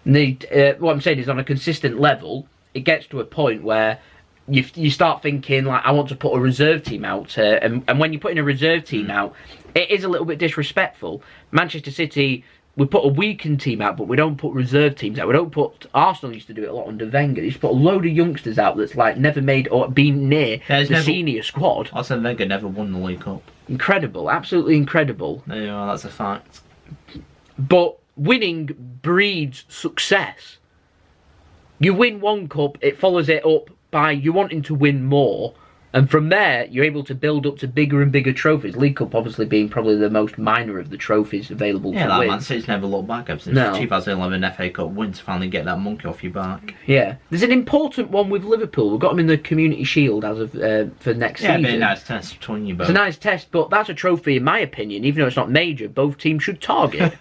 And what I'm saying is, on a consistent level, it gets to a point where you start thinking, like, I want to put a reserve team out. And when you're putting a reserve team out, it is a little bit disrespectful. Manchester City, we put a weakened team out, but we don't put reserve teams out. We don't put... Arsenal used to do it a lot under Wenger. They used to put a load of youngsters out that's, like, never made or been near the senior squad.
Arsene Wenger never won the League Cup.
Incredible. Absolutely incredible.
Yeah, that's a fact.
But winning breeds success. You win one cup, it follows it up by you wanting to win more, and from there you're able to build up to bigger and bigger trophies. League Cup obviously being probably the most minor of the trophies available to win.
Man City's never looked back ever since 2011 FA Cup win to finally get that monkey off your back.
Yeah, there's an important one with Liverpool. We've got them in the Community Shield as of for next season.
Yeah, it'd be a nice test between you both.
It's a nice test, but that's a trophy in my opinion. Even though it's not major, both teams should target.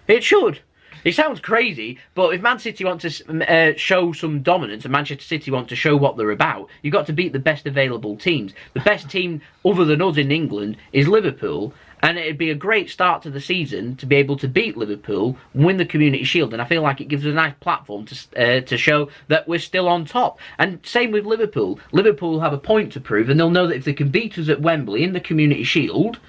It should. It sounds crazy, but if Man City want to show some dominance and Manchester City want to show what they're about, you've got to beat the best available teams. The best team other than us in England is Liverpool, and it'd be a great start to the season to be able to beat Liverpool, win the Community Shield, and I feel like it gives us a nice platform to show that we're still on top. And same with Liverpool. Liverpool have a point to prove, and they'll know that if they can beat us at Wembley in the Community Shield,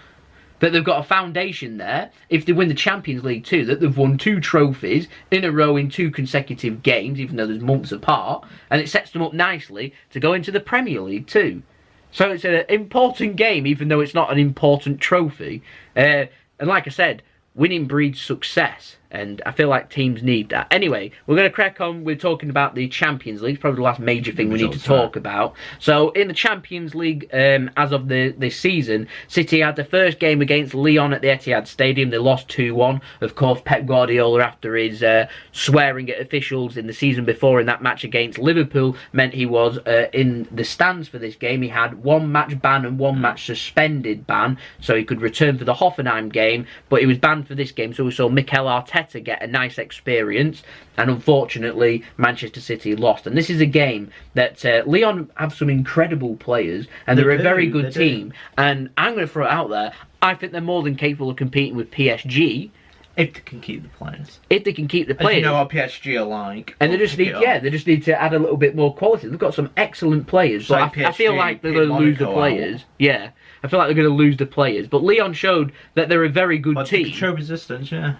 that they've got a foundation there. If they win the Champions League too, that they've won 2 trophies in a row in 2 consecutive games, even though there's months apart, and it sets them up nicely to go into the Premier League too. So it's an important game, even though it's not an important trophy. And like I said, winning breeds success, and I feel like teams need that. Anyway, we're going to crack on. We're talking about the Champions League. It's probably the last major thing we need to talk about. So, in the Champions League, as of this season, City had the first game against Lyon at the Etihad Stadium. They lost 2-1. Of course, Pep Guardiola, after his swearing at officials in the season before in that match against Liverpool, meant he was in the stands for this game. He had 1 match ban and 1 match suspended ban, so he could return for the Hoffenheim game, but he was banned for this game, so we saw Mikel Arteta get a nice experience, and unfortunately Manchester City lost. And this is a game that Lyon have some incredible players, and they're a very good team, and I'm going to throw it out there, I think they're more than capable of competing with PSG.
If they can keep the players.
If they can keep the players.
You know what PSG are like.
And they just need to add a little bit more quality. They've got some excellent players. So
like
I feel like they're going to lose the players. Yeah. I feel like they're going to lose the players. But Lyon showed that they're a very good team.
Control resistance, yeah.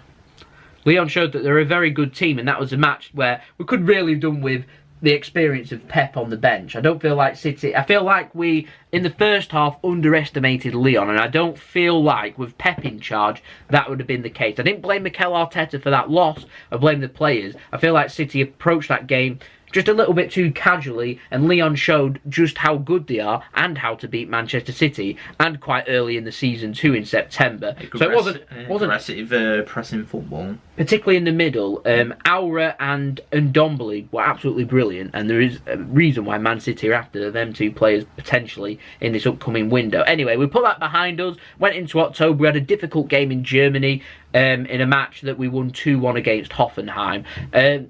Lyon showed that they're a very good team, and that was a match where we could really have done with the experience of Pep on the bench. I don't feel like City... I feel like we, in the first half, underestimated Lyon, and I don't feel like, with Pep in charge, that would have been the case. I didn't blame Mikel Arteta for that loss. I blame the players. I feel like City approached that game just a little bit too casually, and Lyon showed just how good they are and how to beat Manchester City, and quite early in the season too, in September. So it wasn't
aggressive pressing football,
particularly in the middle. Aura and Ndombele were absolutely brilliant, and there is a reason why Man City are after them 2 players potentially in this upcoming window. Anyway, we put that behind us, went into October. We had a difficult game in Germany, in a match that we won 2-1 against Hoffenheim.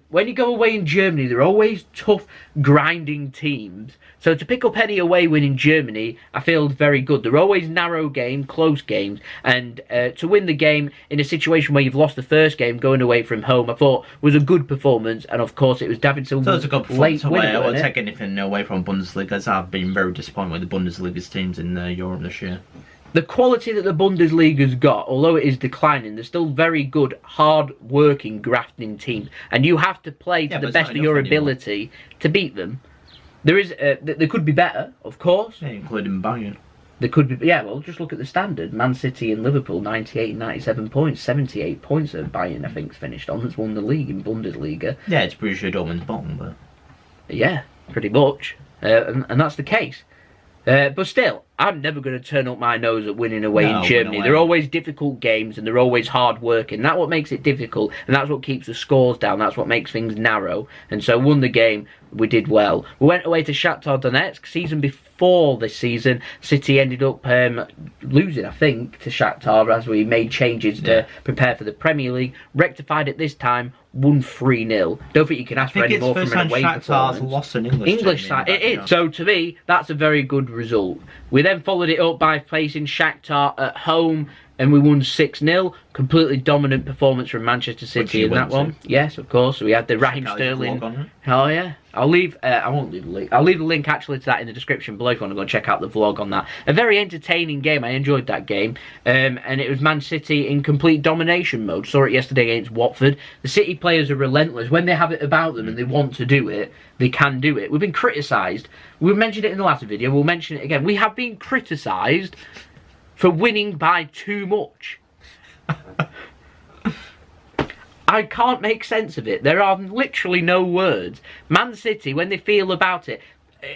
When you go away in Germany, they're always tough, grinding teams. So to pick up any away win in Germany, I feel very good. They're always narrow games, close games, and to win the game in a situation where you've lost the first game going away from home, I thought was a good performance. And of course, it was David Silva's
so it's a good performance away. I won't take anything away from Bundesliga, as I've been very disappointed with the Bundesliga's teams in Europe this year.
The quality that the Bundesliga's got, although it is declining, they're still very good, hard-working, grafting teams, and you have to play to the best of your ability to beat them. There is, they could be better, of course.
Yeah, including Bayern.
They could be, yeah. Well, just look at the standard: Man City and Liverpool, 98 and 97 points, 78 points that Bayern, I think, finished on. That's won the league in Bundesliga.
Yeah, it's Borussia Dortmund's bottom, but
yeah, pretty much, and that's the case. But still, I'm never going to turn up my nose at winning away in Germany. They're always difficult games, and they're always hard working. That's what makes it difficult, and that's what keeps the scores down. That's what makes things narrow. And so, won the game. We did well. We went away to Shakhtar Donetsk. Season before this season, City ended up losing, I think, to Shakhtar as we made changes to prepare for the Premier League. Rectified it this time. Won 3-0. Don't think you can ask for any more from an away performance.
Lost an English
side. It is. So to me, that's a very good result. We then followed it up by facing Shakhtar at home and we won 6-0. Completely dominant performance from Manchester City in that one. Yes, of course. We had the Raheem Sterling. Oh yeah. I won't leave the link. I'll leave the link actually to that in the description below if you want to go and check out the vlog on that. A very entertaining game. I enjoyed that game. And it was Man City in complete domination mode. Saw it yesterday against Watford. The City players are relentless. When they have it about them and they want to do it, they can do it. We've been criticised. We mentioned it in the last video. We'll mention it again. We have been criticised for winning by too much. I can't make sense of it. There are literally no words. Man City, when they feel about it,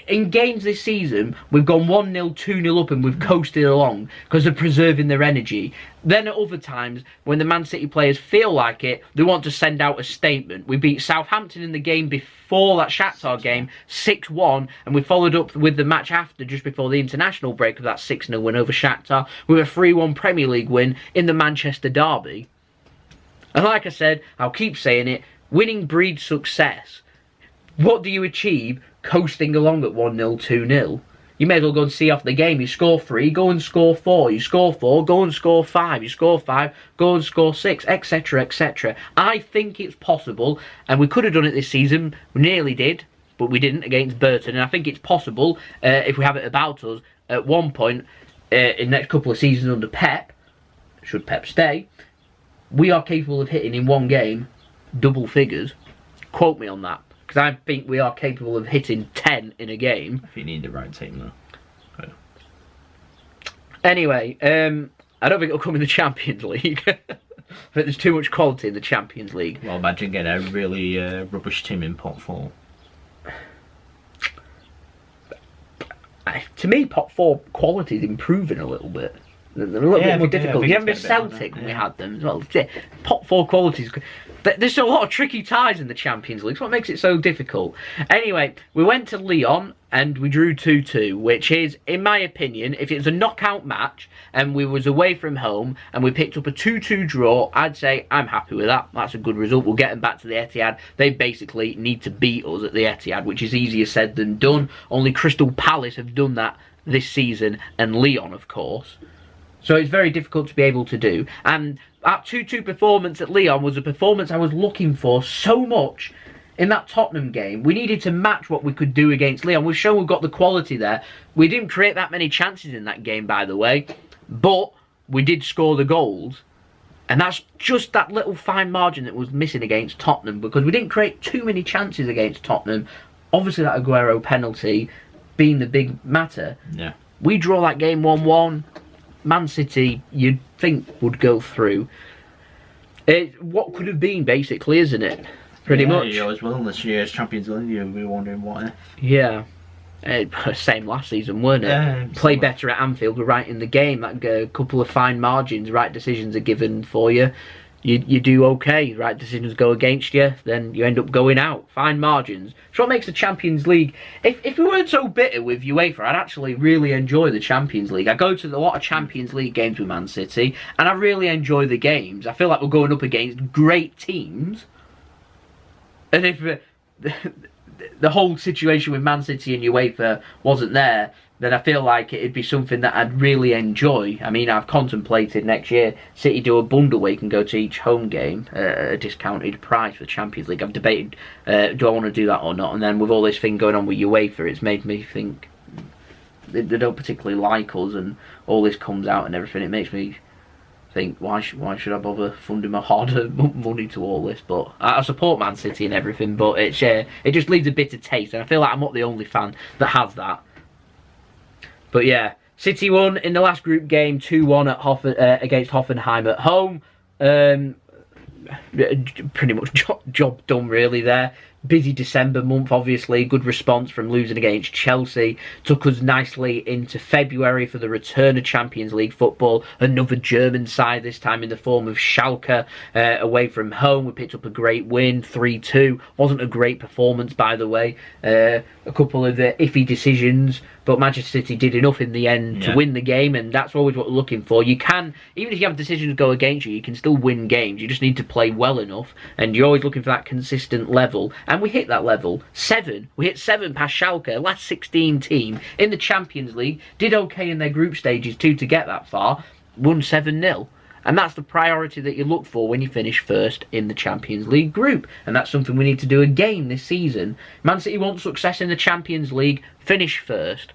in games this season, we've gone 1-0, 2-0 up and we've coasted along because they're preserving their energy. Then at other times, when the Man City players feel like it, they want to send out a statement. We beat Southampton in the game before that Shakhtar game, 6-1, and we followed up with the match after, just before the international break, of that 6-0 win over Shakhtar, with a 3-1 Premier League win in the Manchester derby. And like I said, I'll keep saying it, winning breeds success. What do you achieve coasting along at 1-0, 2-0? You may as well go and see off the game. You score 3, go and score 4. You score 4, go and score 5. You score 5, go and score 6, etc, etc. I think it's possible, and we could have done it this season. We nearly did, but we didn't against Burton. And I think it's possible, if we have it about us, at one point, in the next couple of seasons under Pep, should Pep stay, we are capable of hitting in one game double figures. Quote me on that, because I think we are capable of hitting 10 in a game.
If you need the right team, though. Okay.
Anyway, I don't think it'll come in the Champions League. I think there's too much quality in the Champions League.
Well, imagine getting a really rubbish team in pot 4.
To me, pot 4 quality is improving a little bit. They're a little bit more difficult. You remember Celtic when we had them as well? Pot 4 qualities. There's a lot of tricky ties in the Champions League. That's what makes it so difficult. Anyway, we went to Lyon and we drew 2-2, which is, in my opinion, if it was a knockout match and we was away from home and we picked up a 2-2 draw, I'd say I'm happy with that. That's a good result. We'll get them back to the Etihad. They basically need to beat us at the Etihad, which is easier said than done. Only Crystal Palace have done that this season, and Lyon, of course. So it's very difficult to be able to do. And that 2-2 performance at Lyon was a performance I was looking for so much in that Tottenham game. We needed to match what we could do against Lyon. We've shown we've got the quality there. We didn't create that many chances in that game, by the way. But we did score the goals. And that's just that little fine margin that was missing against Tottenham, because we didn't create too many chances against Tottenham. Obviously that Aguero penalty being the big matter.
Yeah.
We draw that game 1-1. Man City, you'd think, would go through. It's what could have been, basically, isn't it? Pretty much.
Yeah, as well. This year's Champions League, you'll be wondering what if.
Yeah. Same last season, weren't it?
Yeah,
play better at Anfield, we're right in the game. That couple of fine margins, right decisions are given for you. You do okay. Right decisions go against you, then you end up going out. Fine margins. It's what makes the Champions League. If we weren't so bitter with UEFA, I'd actually really enjoy the Champions League. I go to a lot of Champions League games with Man City, and I really enjoy the games. I feel like we're going up against great teams. And if the whole situation with Man City and UEFA wasn't there, then I feel like it'd be something that I'd really enjoy. I mean, I've contemplated next year, City do a bundle where you can go to each home game at a discounted price for the Champions League. I've debated, do I want to do that or not? And then with all this thing going on with UEFA, it's made me think they don't particularly like us, and all this comes out and everything. It makes me think, why should I bother funding my hard-earned money to all this? But I support Man City and everything, but it just leaves a bitter taste, and I feel like I'm not the only fan that has that. But yeah, City won in the last group game 2-1 at against Hoffenheim at home. Pretty much job done really there. Busy December month, obviously. Good response from losing against Chelsea. Took us nicely into February for the return of Champions League football. Another German side, this time in the form of Schalke, away from home. We picked up a great win, 3-2. Wasn't a great performance, by the way. A couple of iffy decisions, but Manchester City did enough in the end to win the game, and that's always what we're looking for. You can, even if you have decisions go against you, you can still win games. You just need to play well enough, and you're always looking for that consistent level. And we hit that level. 7. We hit 7 past Schalke, last 16 team in the Champions League. Did okay in their group stages too to get that far. won 7-0. And that's the priority that you look for when you finish first in the Champions League group. And that's something we need to do again this season. Man City want success in the Champions League, finish first.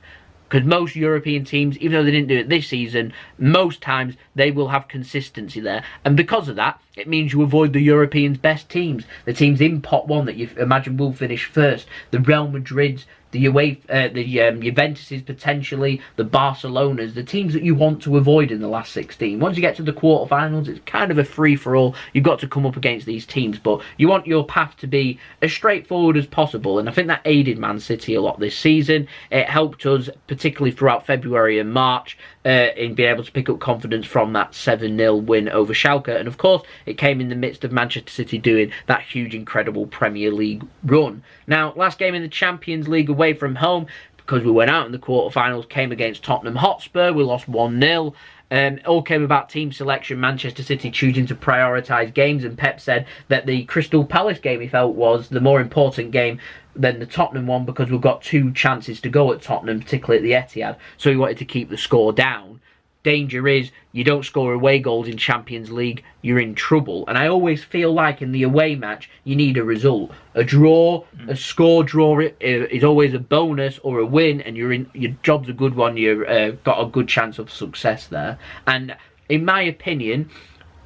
Because most European teams, even though they didn't do it this season, most times they will have consistency there. And because of that, it means you avoid the Europeans' best teams. The teams in pot 1 that you imagine will finish first. The Real Madrids, the Juventuses potentially, the Barcelonas, the teams that you want to avoid in the last 16. Once you get to the quarterfinals, it's kind of a free-for-all. You've got to come up against these teams, but you want your path to be as straightforward as possible, and I think that aided Man City a lot this season. It helped us, particularly throughout February and March, in being able to pick up confidence from that 7-0 win over Schalke, and of course, it came in the midst of Manchester City doing that huge, incredible Premier League run. Now, last game in the Champions League away from home, because we went out in the quarterfinals, came against Tottenham Hotspur. We lost 1-0. It all came about team selection, Manchester City choosing to prioritise games, and Pep said that the Crystal Palace game he felt was the more important game than the Tottenham one, because we've got 2 chances to go at Tottenham, particularly at the Etihad, so he wanted to keep the score down. Danger is, you don't score away goals in Champions League, you're in trouble. And I always feel like in the away match, you need a result. A draw, a score draw is always a bonus, or a win, and your job's a good one, you've got a good chance of success there. And in my opinion,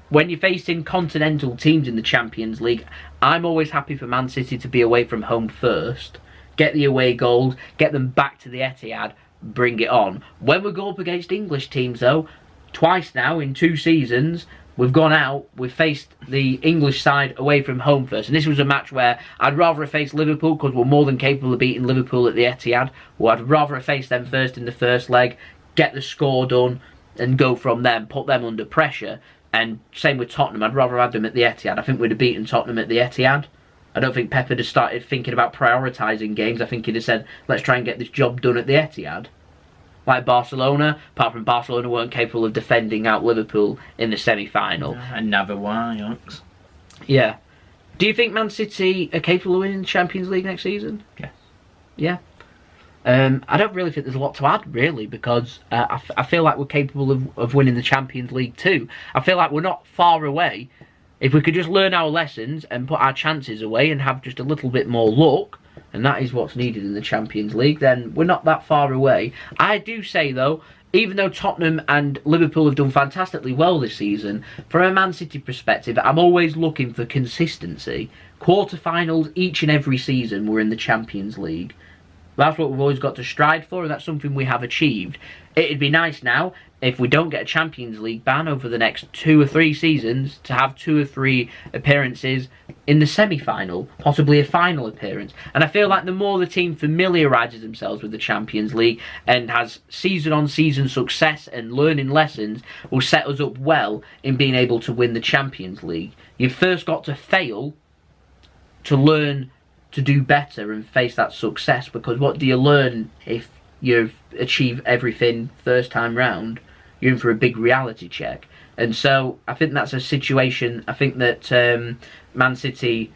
when you're facing continental teams in the Champions League, I'm always happy for Man City to be away from home first, get the away goals, get them back to the Etihad, bring it on. When we go up against English teams, though, twice now in 2 seasons, we've gone out, we've faced the English side away from home first. And this was a match where I'd rather have faced Liverpool, because we're more than capable of beating Liverpool at the Etihad. Or I'd rather have faced them first in the first leg, get the score done, and go from them, put them under pressure. And same with Tottenham, I'd rather have had them at the Etihad. I think we'd have beaten Tottenham at the Etihad. I don't think Pep had started thinking about prioritising games. I think he'd have said, let's try and get this job done at the Etihad. Like Barcelona, apart from Barcelona weren't capable of defending out Liverpool in the semi-final.
And never were, Ajax.
Yeah. Do you think Man City are capable of winning the Champions League next season?
Yes.
Yeah. I don't really think there's a lot to add, really, because I feel like we're capable of winning the Champions League too. I feel like we're not far away. If we could just learn our lessons and put our chances away and have just a little bit more luck, and that is what's needed in the Champions League, then we're not that far away. I do say, though, even though Tottenham and Liverpool have done fantastically well this season, from a Man City perspective, I'm always looking for consistency. Quarterfinals each and every season we're in the Champions League. That's what we've always got to strive for, and that's something we have achieved. It'd be nice now, if we don't get a Champions League ban over the next 2 or 3 seasons, to have 2 or 3 appearances in the semi-final, possibly a final appearance. And I feel like the more the team familiarises themselves with the Champions League and has season-on-season success and learning lessons, will set us up well in being able to win the Champions League. You've first got to fail to learn to do better and face that success, because what do you learn if you achieve everything first time round? You're in for a big reality check. And so I think that's a situation. I think that Man City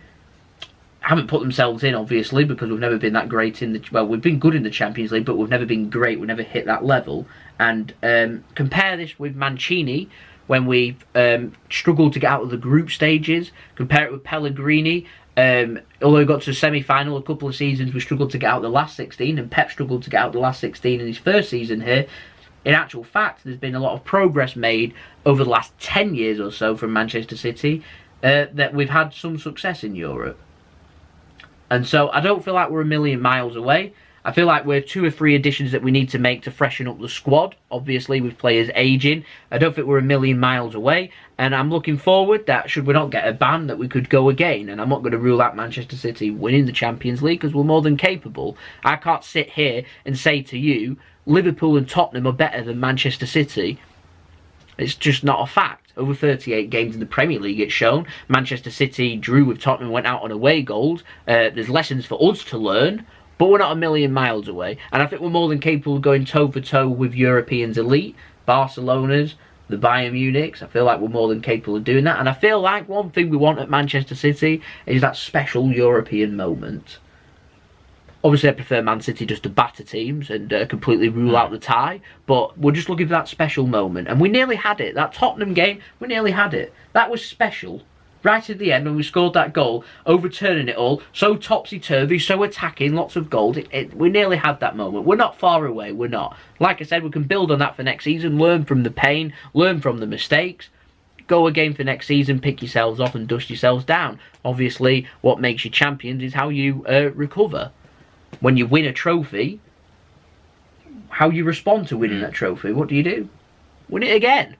haven't put themselves in, obviously, because we've never been that great in the... Well, we've been good in the Champions League, but we've never been great. We've never hit that level. And compare this with Mancini, when we've struggled to get out of the group stages. Compare it with Pellegrini. Although we got to the semi-final a couple of seasons, we struggled to get out the last 16, and Pep struggled to get out the last 16 in his first season here. In actual fact, there's been a lot of progress made over the last 10 years or so from Manchester City, that we've had some success in Europe. And so I don't feel like we're a million miles away. I feel like we're 2 or 3 additions that we need to make to freshen up the squad, obviously with players ageing. I don't think we're a million miles away, and I'm looking forward that, should we not get a ban, that we could go again. And I'm not going to rule out Manchester City winning the Champions League, because we're more than capable. I can't sit here and say to you, Liverpool and Tottenham are better than Manchester City. It's just not a fact. Over 38 games in the Premier League, it's shown. Manchester City drew with Tottenham and went out on away goals. There's lessons for us to learn, but we're not a million miles away. And I think we're more than capable of going toe-for-toe with Europeans elite, Barcelona's, the Bayern Munich's. I feel like we're more than capable of doing that. And I feel like one thing we want at Manchester City is that special European moment. Obviously, I prefer Man City just to batter teams and completely rule out the tie. But we're just looking for that special moment. And we nearly had it. That Tottenham game, we nearly had it. That was special. Right at the end, when we scored that goal, overturning it all, so topsy-turvy, so attacking, lots of goals. We nearly had that moment. We're not far away, we're not. Like I said, we can build on that for next season, learn from the pain, learn from the mistakes, go again for next season, pick yourselves off and dust yourselves down. Obviously, what makes you champions is how you recover. When you win a trophy, how you respond to winning that trophy. What do? Win it again.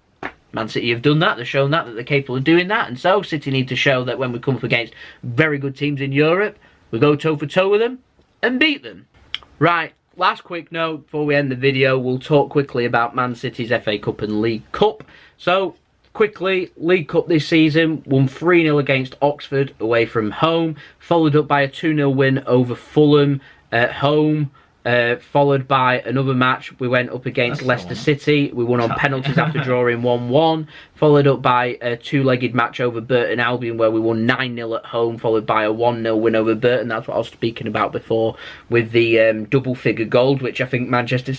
Man City have done that, they've shown that they're capable of doing that, and so City need to show that when we come up against very good teams in Europe, we go toe for toe with them and beat them. Right, last quick note before we end the video, we'll talk quickly about Man City's FA Cup and League Cup. So, quickly, League Cup this season, won 3-0 against Oxford away from home, followed up by a 2-0 win over Fulham at home. Followed by another match, we went up against Leicester City. We won on penalties after drawing 1-1. Followed up by a two-legged match over Burton Albion where we won 9-0 at home, followed by a 1-0 win over Burton. That's what I was speaking about before with the double-figure gold, which I think Manchester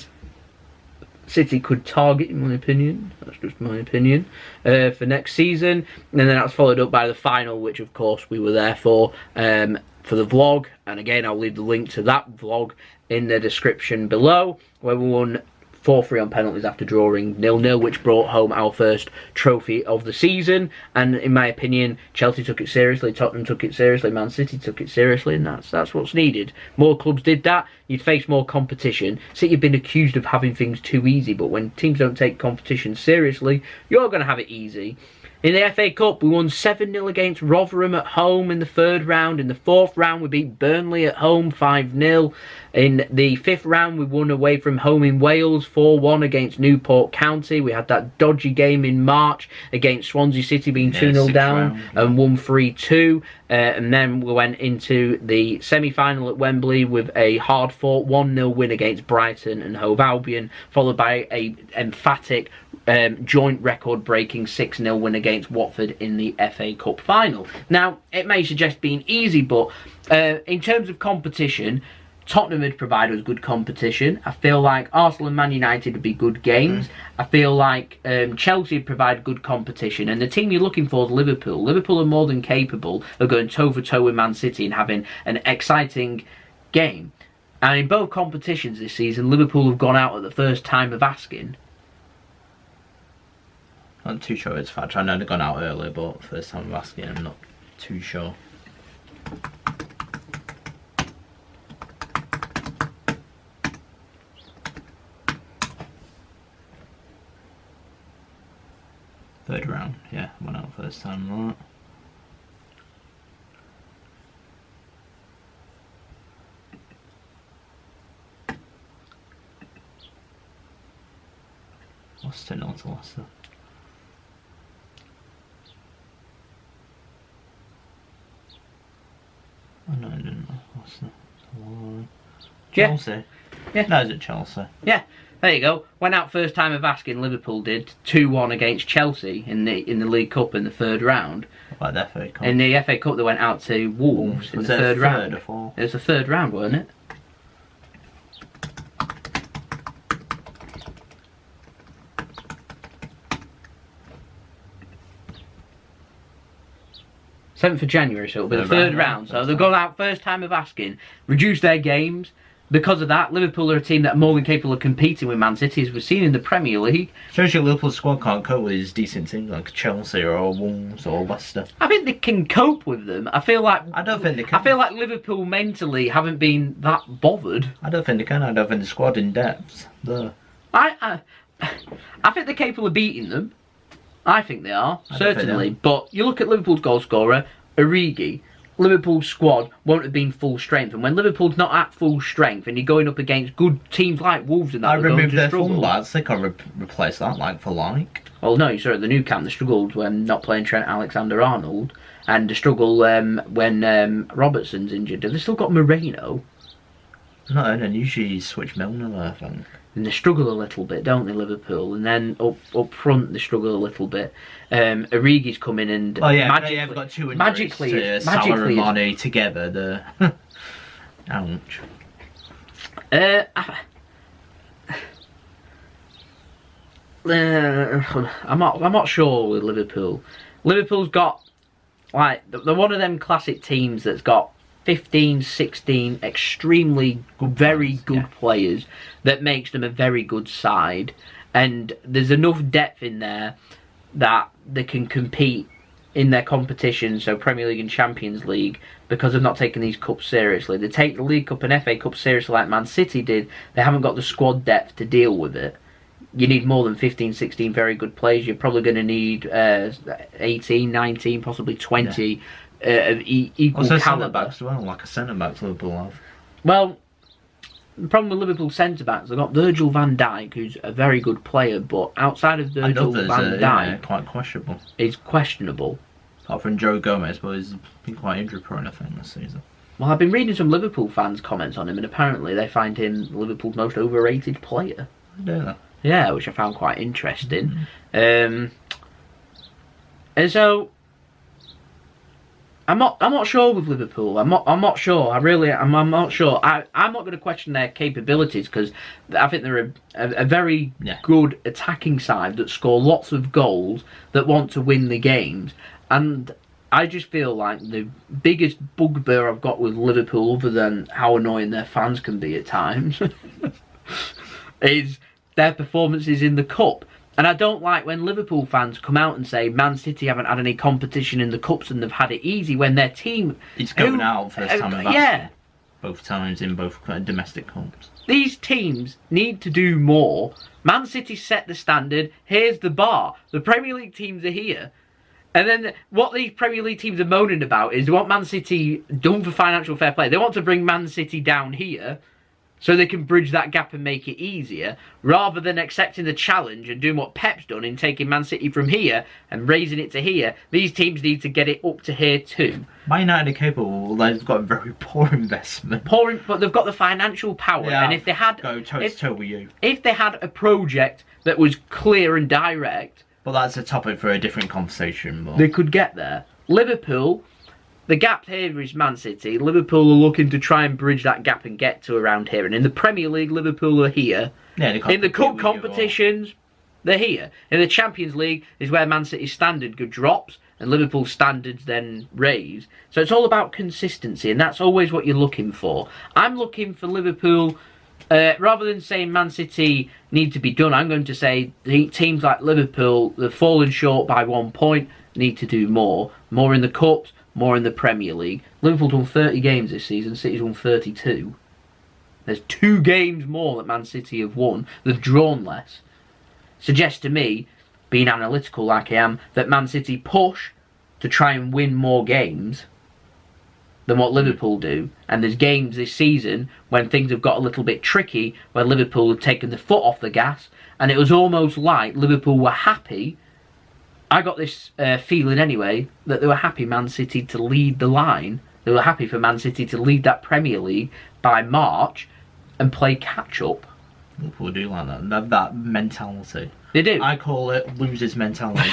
City could target, in my opinion. That's just my opinion. For next season. And then that's followed up by the final, which of course we were there for the vlog. And again, I'll leave the link to that vlog in the description below, where we won 4-3 on penalties after drawing 0-0, which brought home our first trophy of the season. And in my opinion, Chelsea took it seriously, Tottenham took it seriously, Man City took it seriously, and that's what's needed. More clubs did that, you'd face more competition. City have been accused of having things too easy, but when teams don't take competition seriously, you're going to have it easy. In the FA Cup, we won 7-0 against Rotherham at home in the third round. In the fourth round, we beat Burnley at home 5-0. In the fifth round, we won away from home in Wales 4-1 against Newport County. We had that dodgy game in March against Swansea City being 2-0 down and won 3-2. And then we went into the semi-final at Wembley with a hard-fought 1-0 win against Brighton and Hove Albion, followed by a emphatic joint record-breaking 6-0 win against Watford in the FA Cup final. Now, it may suggest being easy, but in terms of competition, Tottenham had provided us good competition. I feel like Arsenal and Man United would be good games. I feel like Chelsea would provide good competition. And the team you're looking for is Liverpool. Liverpool are more than capable of going toe-for-toe with Man City and having an exciting game. And in both competitions this season, Liverpool have gone out at the first time of asking.
I'm not too sure it's fact. I know they've gone out earlier, but first time of asking, I'm not too sure. Third round, yeah, went out first time, right. Lost 10-0 to Leicester. Oh no, I didn't. Leicester. Chelsea.
Yeah.
No, is it Chelsea?
Yeah. There you go. Went out first time of asking. Liverpool did 2-1 against Chelsea in the League Cup in the third round.
Like the FA Cup.
In the FA Cup, they went out to Wolves in the third round. It was the third round, wasn't it? Seventh of January, so it'll be the third round. So they've gone out first time of asking, reduced their games. Because of that, Liverpool are a team that are more than capable of competing with Man City, as we've seen in the Premier League.
Shows you Liverpool's squad can't cope with these decent teams like Chelsea or Wolves or Leicester.
I think they can cope with them. I feel like
I don't think they can.
I feel like Liverpool mentally haven't been that bothered.
I don't think they can. I don't think the squad in depth there.
I think they're capable of beating them. I think they are, certainly. But you look at Liverpool's goal scorer, Origi. Liverpool's squad won't have been full strength, and when Liverpool's not at full strength and you're going up against good teams like Wolves and that,
I removed their full lads. They can't replace that like for like.
Well, no, you saw at the new camp they struggled when not playing Trent Alexander-Arnold, and they struggle when Robertson's injured. Have they still got Moreno?
No, and usually you switch Milner there, I think.
And they struggle a little bit, don't they, Liverpool? And then up front they struggle a little bit. Origi's come in and
they've got two injuries.
magically
Salah and Mane together. Ouch.
I'm not sure with Liverpool. Liverpool's got like they're one of them classic teams that's got 15, 16 extremely very good players that makes them a very good side, and there's enough depth in there that they can compete in their competitions, so Premier League and Champions League, because of not taking these cups seriously. They take the League Cup and FA Cup seriously like Man City did. They haven't got the squad depth to deal with it. You need more than 15, 16 very good players. You're probably going to need 18, 19, possibly 20 of equal calibre.
Centre-backs as well, like a centre-back Liverpool have.
Well, the problem with Liverpool centre-backs, they've got Virgil van Dijk, who's a very good player, but outside of Virgil van Dijk,
quite questionable.
Is questionable.
Apart from Joe Gomez, but he's been quite injury-prone, I think, this season.
Well, I've been reading some Liverpool fans' comments on him, and apparently they find him Liverpool's most overrated player.
I do that.
Yeah, which I found quite interesting. And so I'm not sure with Liverpool. I'm not sure. I'm not sure. I'm not going to question their capabilities, because I think they're a very good attacking side that score lots of goals, that want to win the games. And I just feel like the biggest bugbear I've got with Liverpool, other than how annoying their fans can be at times, is their performances in the Cup. And I don't like when Liverpool fans come out and say Man City haven't had any competition in the Cups and they've had it easy, when their team...
It's going out first time both times in both domestic Cups.
These teams need to do more. Man City set the standard. Here's the bar. The Premier League teams are here. And then what these Premier League teams are moaning about is they want Man City done for financial fair play. They want to bring Man City down here so they can bridge that gap and make it easier, rather than accepting the challenge and doing what Pep's done in taking Man City from here and raising it to here. These teams need to get it up to here too.
Man United are capable. They've got a very poor investment.
But they've got the financial power.
Yeah,
and if they had...
Go toe with you.
If they had a project that was clear and direct...
But that's a topic for a different conversation. But
they could get there. Liverpool... The gap here is Man City. Liverpool are looking to try and bridge that gap and get to around here. And in the Premier League, Liverpool are here.
Yeah,
in the cup competitions, they're here. In the Champions League is where Man City's standard drops and Liverpool's standards then raise. So it's all about consistency, and that's always what you're looking for. I'm looking for Liverpool, rather than saying Man City need to be done, I'm going to say teams like Liverpool, they've fallen short by 1 point, need to do more. More in the Cups, more in the Premier League. Liverpool won 30 games this season, City's won 32. There's 2 games more that Man City have won. They've drawn less. Suggests to me, being analytical like I am, that Man City push to try and win more games than what Liverpool do. And there's games this season when things have got a little bit tricky, where Liverpool have taken the foot off the gas, and it was almost like Liverpool were happy. I got this feeling anyway, that they were happy Man City to lead the line. They were happy for Man City to lead that Premier League by March and play catch-up.
Liverpool do like that. They have that mentality.
They do.
I call it losers' mentality.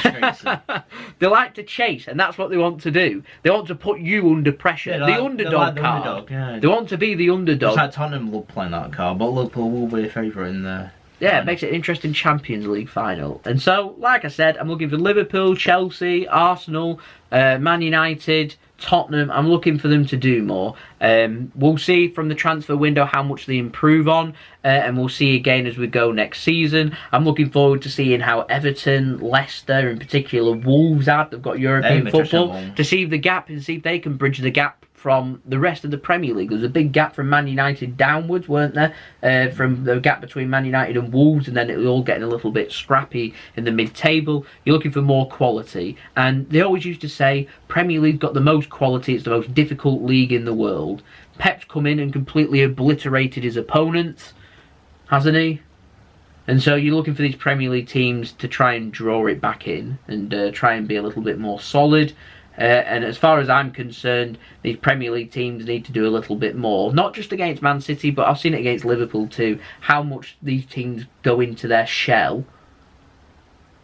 They like to chase, and that's what they want to do. They want to put you under pressure.
Yeah,
the underdog card.
Underdog, yeah.
They want to be the underdog.
Just like Tottenham love playing that card, but Liverpool will be a favourite in the...
Yeah, it makes it an interesting Champions League final. And so, like I said, I'm looking for Liverpool, Chelsea, Arsenal, Man United, Tottenham. I'm looking for them to do more. We'll see from the transfer window how much they improve on, and we'll see again as we go next season. I'm looking forward to seeing how Everton, Leicester, in particular Wolves are. They've got European football, to see the gap and see if they can bridge the gap from the rest of the Premier League. There's a big gap from Man United downwards, weren't there? From the gap between Man United and Wolves, and then it was all getting a little bit scrappy in the mid-table. You're looking for more quality. And they always used to say, Premier League got the most quality, it's the most difficult league in the world. Pep's come in and completely obliterated his opponents, hasn't he? And so you're looking for these Premier League teams to try and draw it back in and try and be a little bit more solid. And as far as I'm concerned, these Premier League teams need to do a little bit more. Not just against Man City, but I've seen it against Liverpool too. How much these teams go into their shell.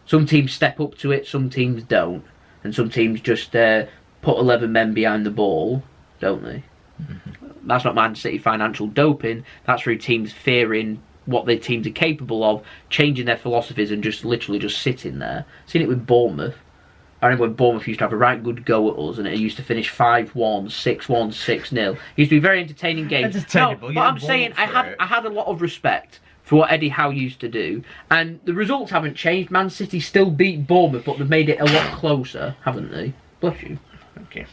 Some teams step up to it, some teams don't. And some teams just put 11 men behind the ball, don't they? not Man City financial doping. That's through teams fearing what their teams are capable of, changing their philosophies and just literally just sitting there. Seen it with Bournemouth. I remember when Bournemouth used to have a right good go at us, and it used to finish 5-1, 6-1, 6-0. It used to be a very entertaining game. No, but I'm saying I had a lot of respect for what Eddie Howe used to do, and the results haven't changed. Man City still beat Bournemouth, but they've made it a lot closer, haven't they? Bless you.
Okay.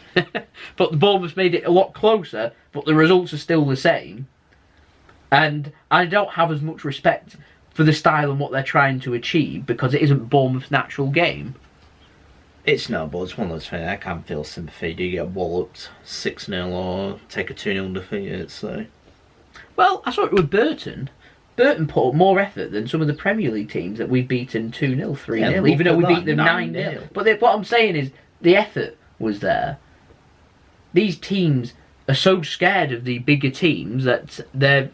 But the Bournemouth made it a lot closer, but the results are still the same. And I don't have as much respect for the style and what they're trying to achieve because it isn't Bournemouth's natural game.
It's not, but it's one of those things. I can't feel sympathy. Do you get walloped 6-0 or take a 2-0 defeat? So.
Well, I saw it with Burton. Burton put up more effort than some of the Premier League teams that we've beaten 2-0, 3-0, even though we beat them 9-0. But what I'm saying is the effort was there. These teams are so scared of the bigger teams that they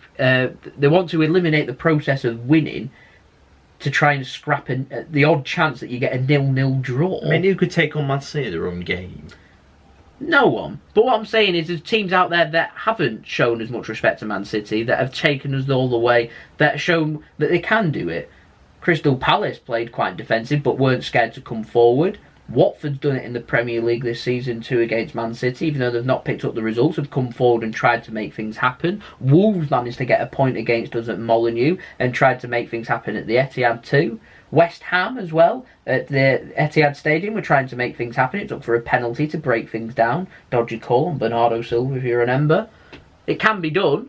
want to eliminate the process of winning to try and scrap the odd chance that you get a 0-0 draw.
I mean, who could take on Man City their own game?
No one. But what I'm saying is there's teams out there that haven't shown as much respect to Man City, that have taken us all the way, that have shown that they can do it. Crystal Palace played quite defensive but weren't scared to come forward. Watford's done it in the Premier League this season too against Man City, even though they've not picked up the results, have come forward and tried to make things happen. Wolves managed to get a point against us at Molineux and tried to make things happen at the Etihad too. West Ham as well, at the Etihad Stadium, were trying to make things happen. It took for a penalty to break things down. Dodgy call on Bernardo Silva, if you remember. It can be done.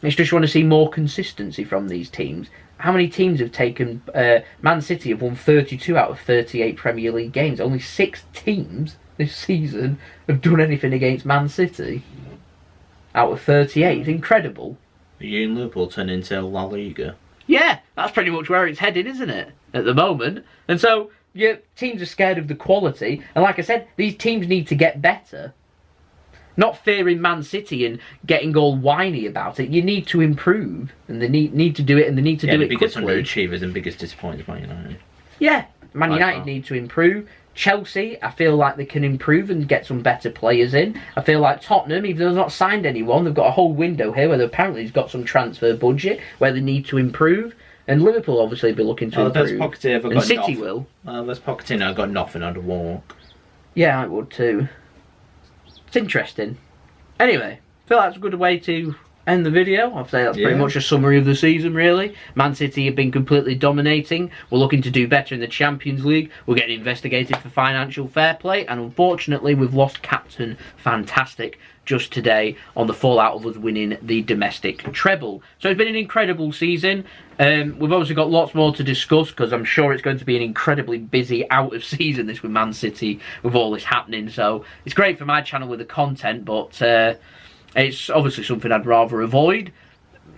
It's just you want to see more consistency from these teams. How many teams have taken... Man City have won 32 out of 38 Premier League games. Only 6 teams this season have done anything against Man City. Out of 38. It's incredible.
Are you in Liverpool turn into La Liga?
Yeah, that's pretty much where it's headed, isn't it? At the moment. And so, yeah, teams are scared of the quality. And like I said, these teams need to get better. Not fearing Man City and getting all whiny about it. You need to improve, and they need to do it, and they need to do it quickly.
The biggest underachievers and biggest disappointers, Man United.
Yeah, Man United need to improve. Chelsea, I feel like they can improve and get some better players in. I feel like Tottenham, even though they've not signed anyone, they've got a whole window here where apparently they've got some transfer budget where they need to improve. And Liverpool obviously be looking to improve. And City will.
There's Pochettino, I've got nothing, I'd walk.
Yeah, I would too. It's interesting. Anyway, I feel that's a good way to end the video. I'd say that's pretty much a summary of the season, really. Man City have been completely dominating. We're looking to do better in the Champions League. We're getting investigated for financial fair play. And unfortunately, we've lost Captain Fantastic just today on the fallout of us winning the domestic treble. So it's been an incredible season. We've obviously got lots more to discuss because I'm sure it's going to be an incredibly busy out of season this with Man City with all this happening. So it's great for my channel with the content, but it's obviously something I'd rather avoid.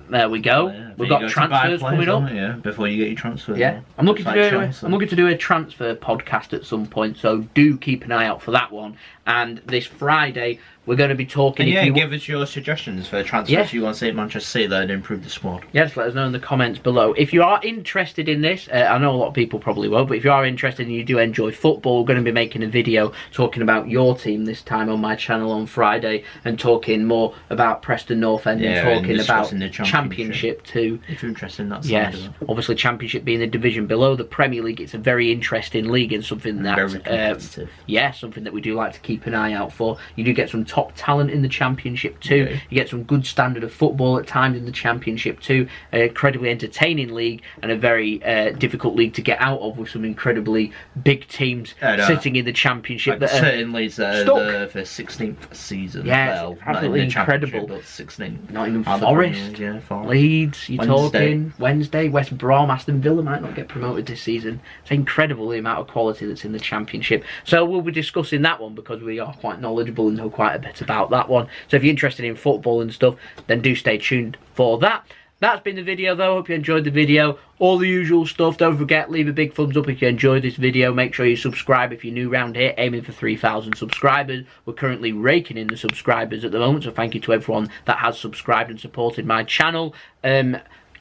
There we go. We've got transfers coming up.
Yeah, before you get your transfer.
Yeah, I'm looking to do a transfer podcast at some point, so do keep an eye out for that one. And this Friday, we're going to be talking.
And give us your suggestions for transfers you want to see at Manchester City that improve the squad.
Yeah, just let us know in the comments below. If you are interested in this, I know a lot of people probably won't, but if you are interested and you do enjoy football, we're going to be making a video talking about your team this time on my channel on Friday and talking more about Preston North End and talking about the Championship too.
If you're interested in that
side of it. Obviously Championship being the division below the Premier League, it's a very interesting league and something that
very competitive.
Something that we do like to keep an eye out for. You do get some top talent in the Championship too. Okay. You get some good standard of football at times in the Championship too. An incredibly entertaining league and a very difficult league to get out of with some incredibly big teams sitting in the Championship.
Like certain leagues that are there for 16th season.
Yeah, it's absolutely incredible.
16th.
Not even Forest, Leeds, talking Wednesday, West Brom, Aston Villa might not get promoted this season. It's incredible the amount of quality that's in the Championship. So we'll be discussing that one because we are quite knowledgeable and know quite a bit about that one. So if you're interested in football and stuff, then do stay tuned for that. That's been the video though. Hope you enjoyed the video. All the usual stuff. Don't forget, leave a big thumbs up if you enjoyed this video. Make sure you subscribe if you're new around here. Aiming for 3,000 subscribers. We're currently raking in the subscribers at the moment. So thank you to everyone that has subscribed and supported my channel.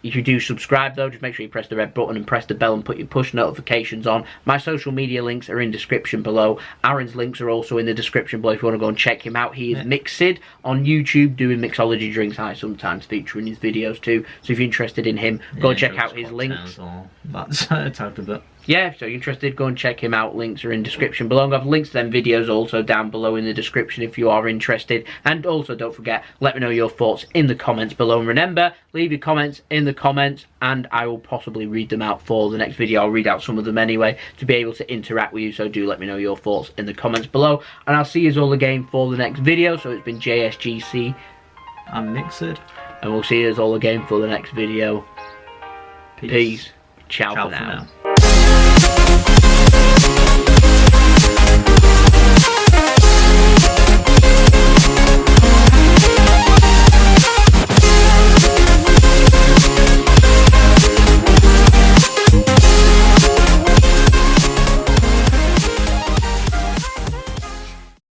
If you do subscribe though, just make sure you press the red button and press the bell and put your push notifications on. My social media links are in description below. Aaron's links are also in the description below if you want to go and check him out. He is Mixid on YouTube doing mixology drinks. I sometimes feature in his videos too. So if you're interested in him, go and check out his links.
That's talked about.
Yeah, so you're interested, go and check him out. Links are in description below. I'm going to have links to them videos also down below in the description if you are interested. And also, don't forget, let me know your thoughts in the comments below. And remember, leave your comments in the comments and I will possibly read them out for the next video. I'll read out some of them anyway to be able to interact with you. So do let me know your thoughts in the comments below. And I'll see you all again for the next video. So it's been JSGC.
I'm Mixid.
And we'll see you all again for the next video. Peace. Ciao for now.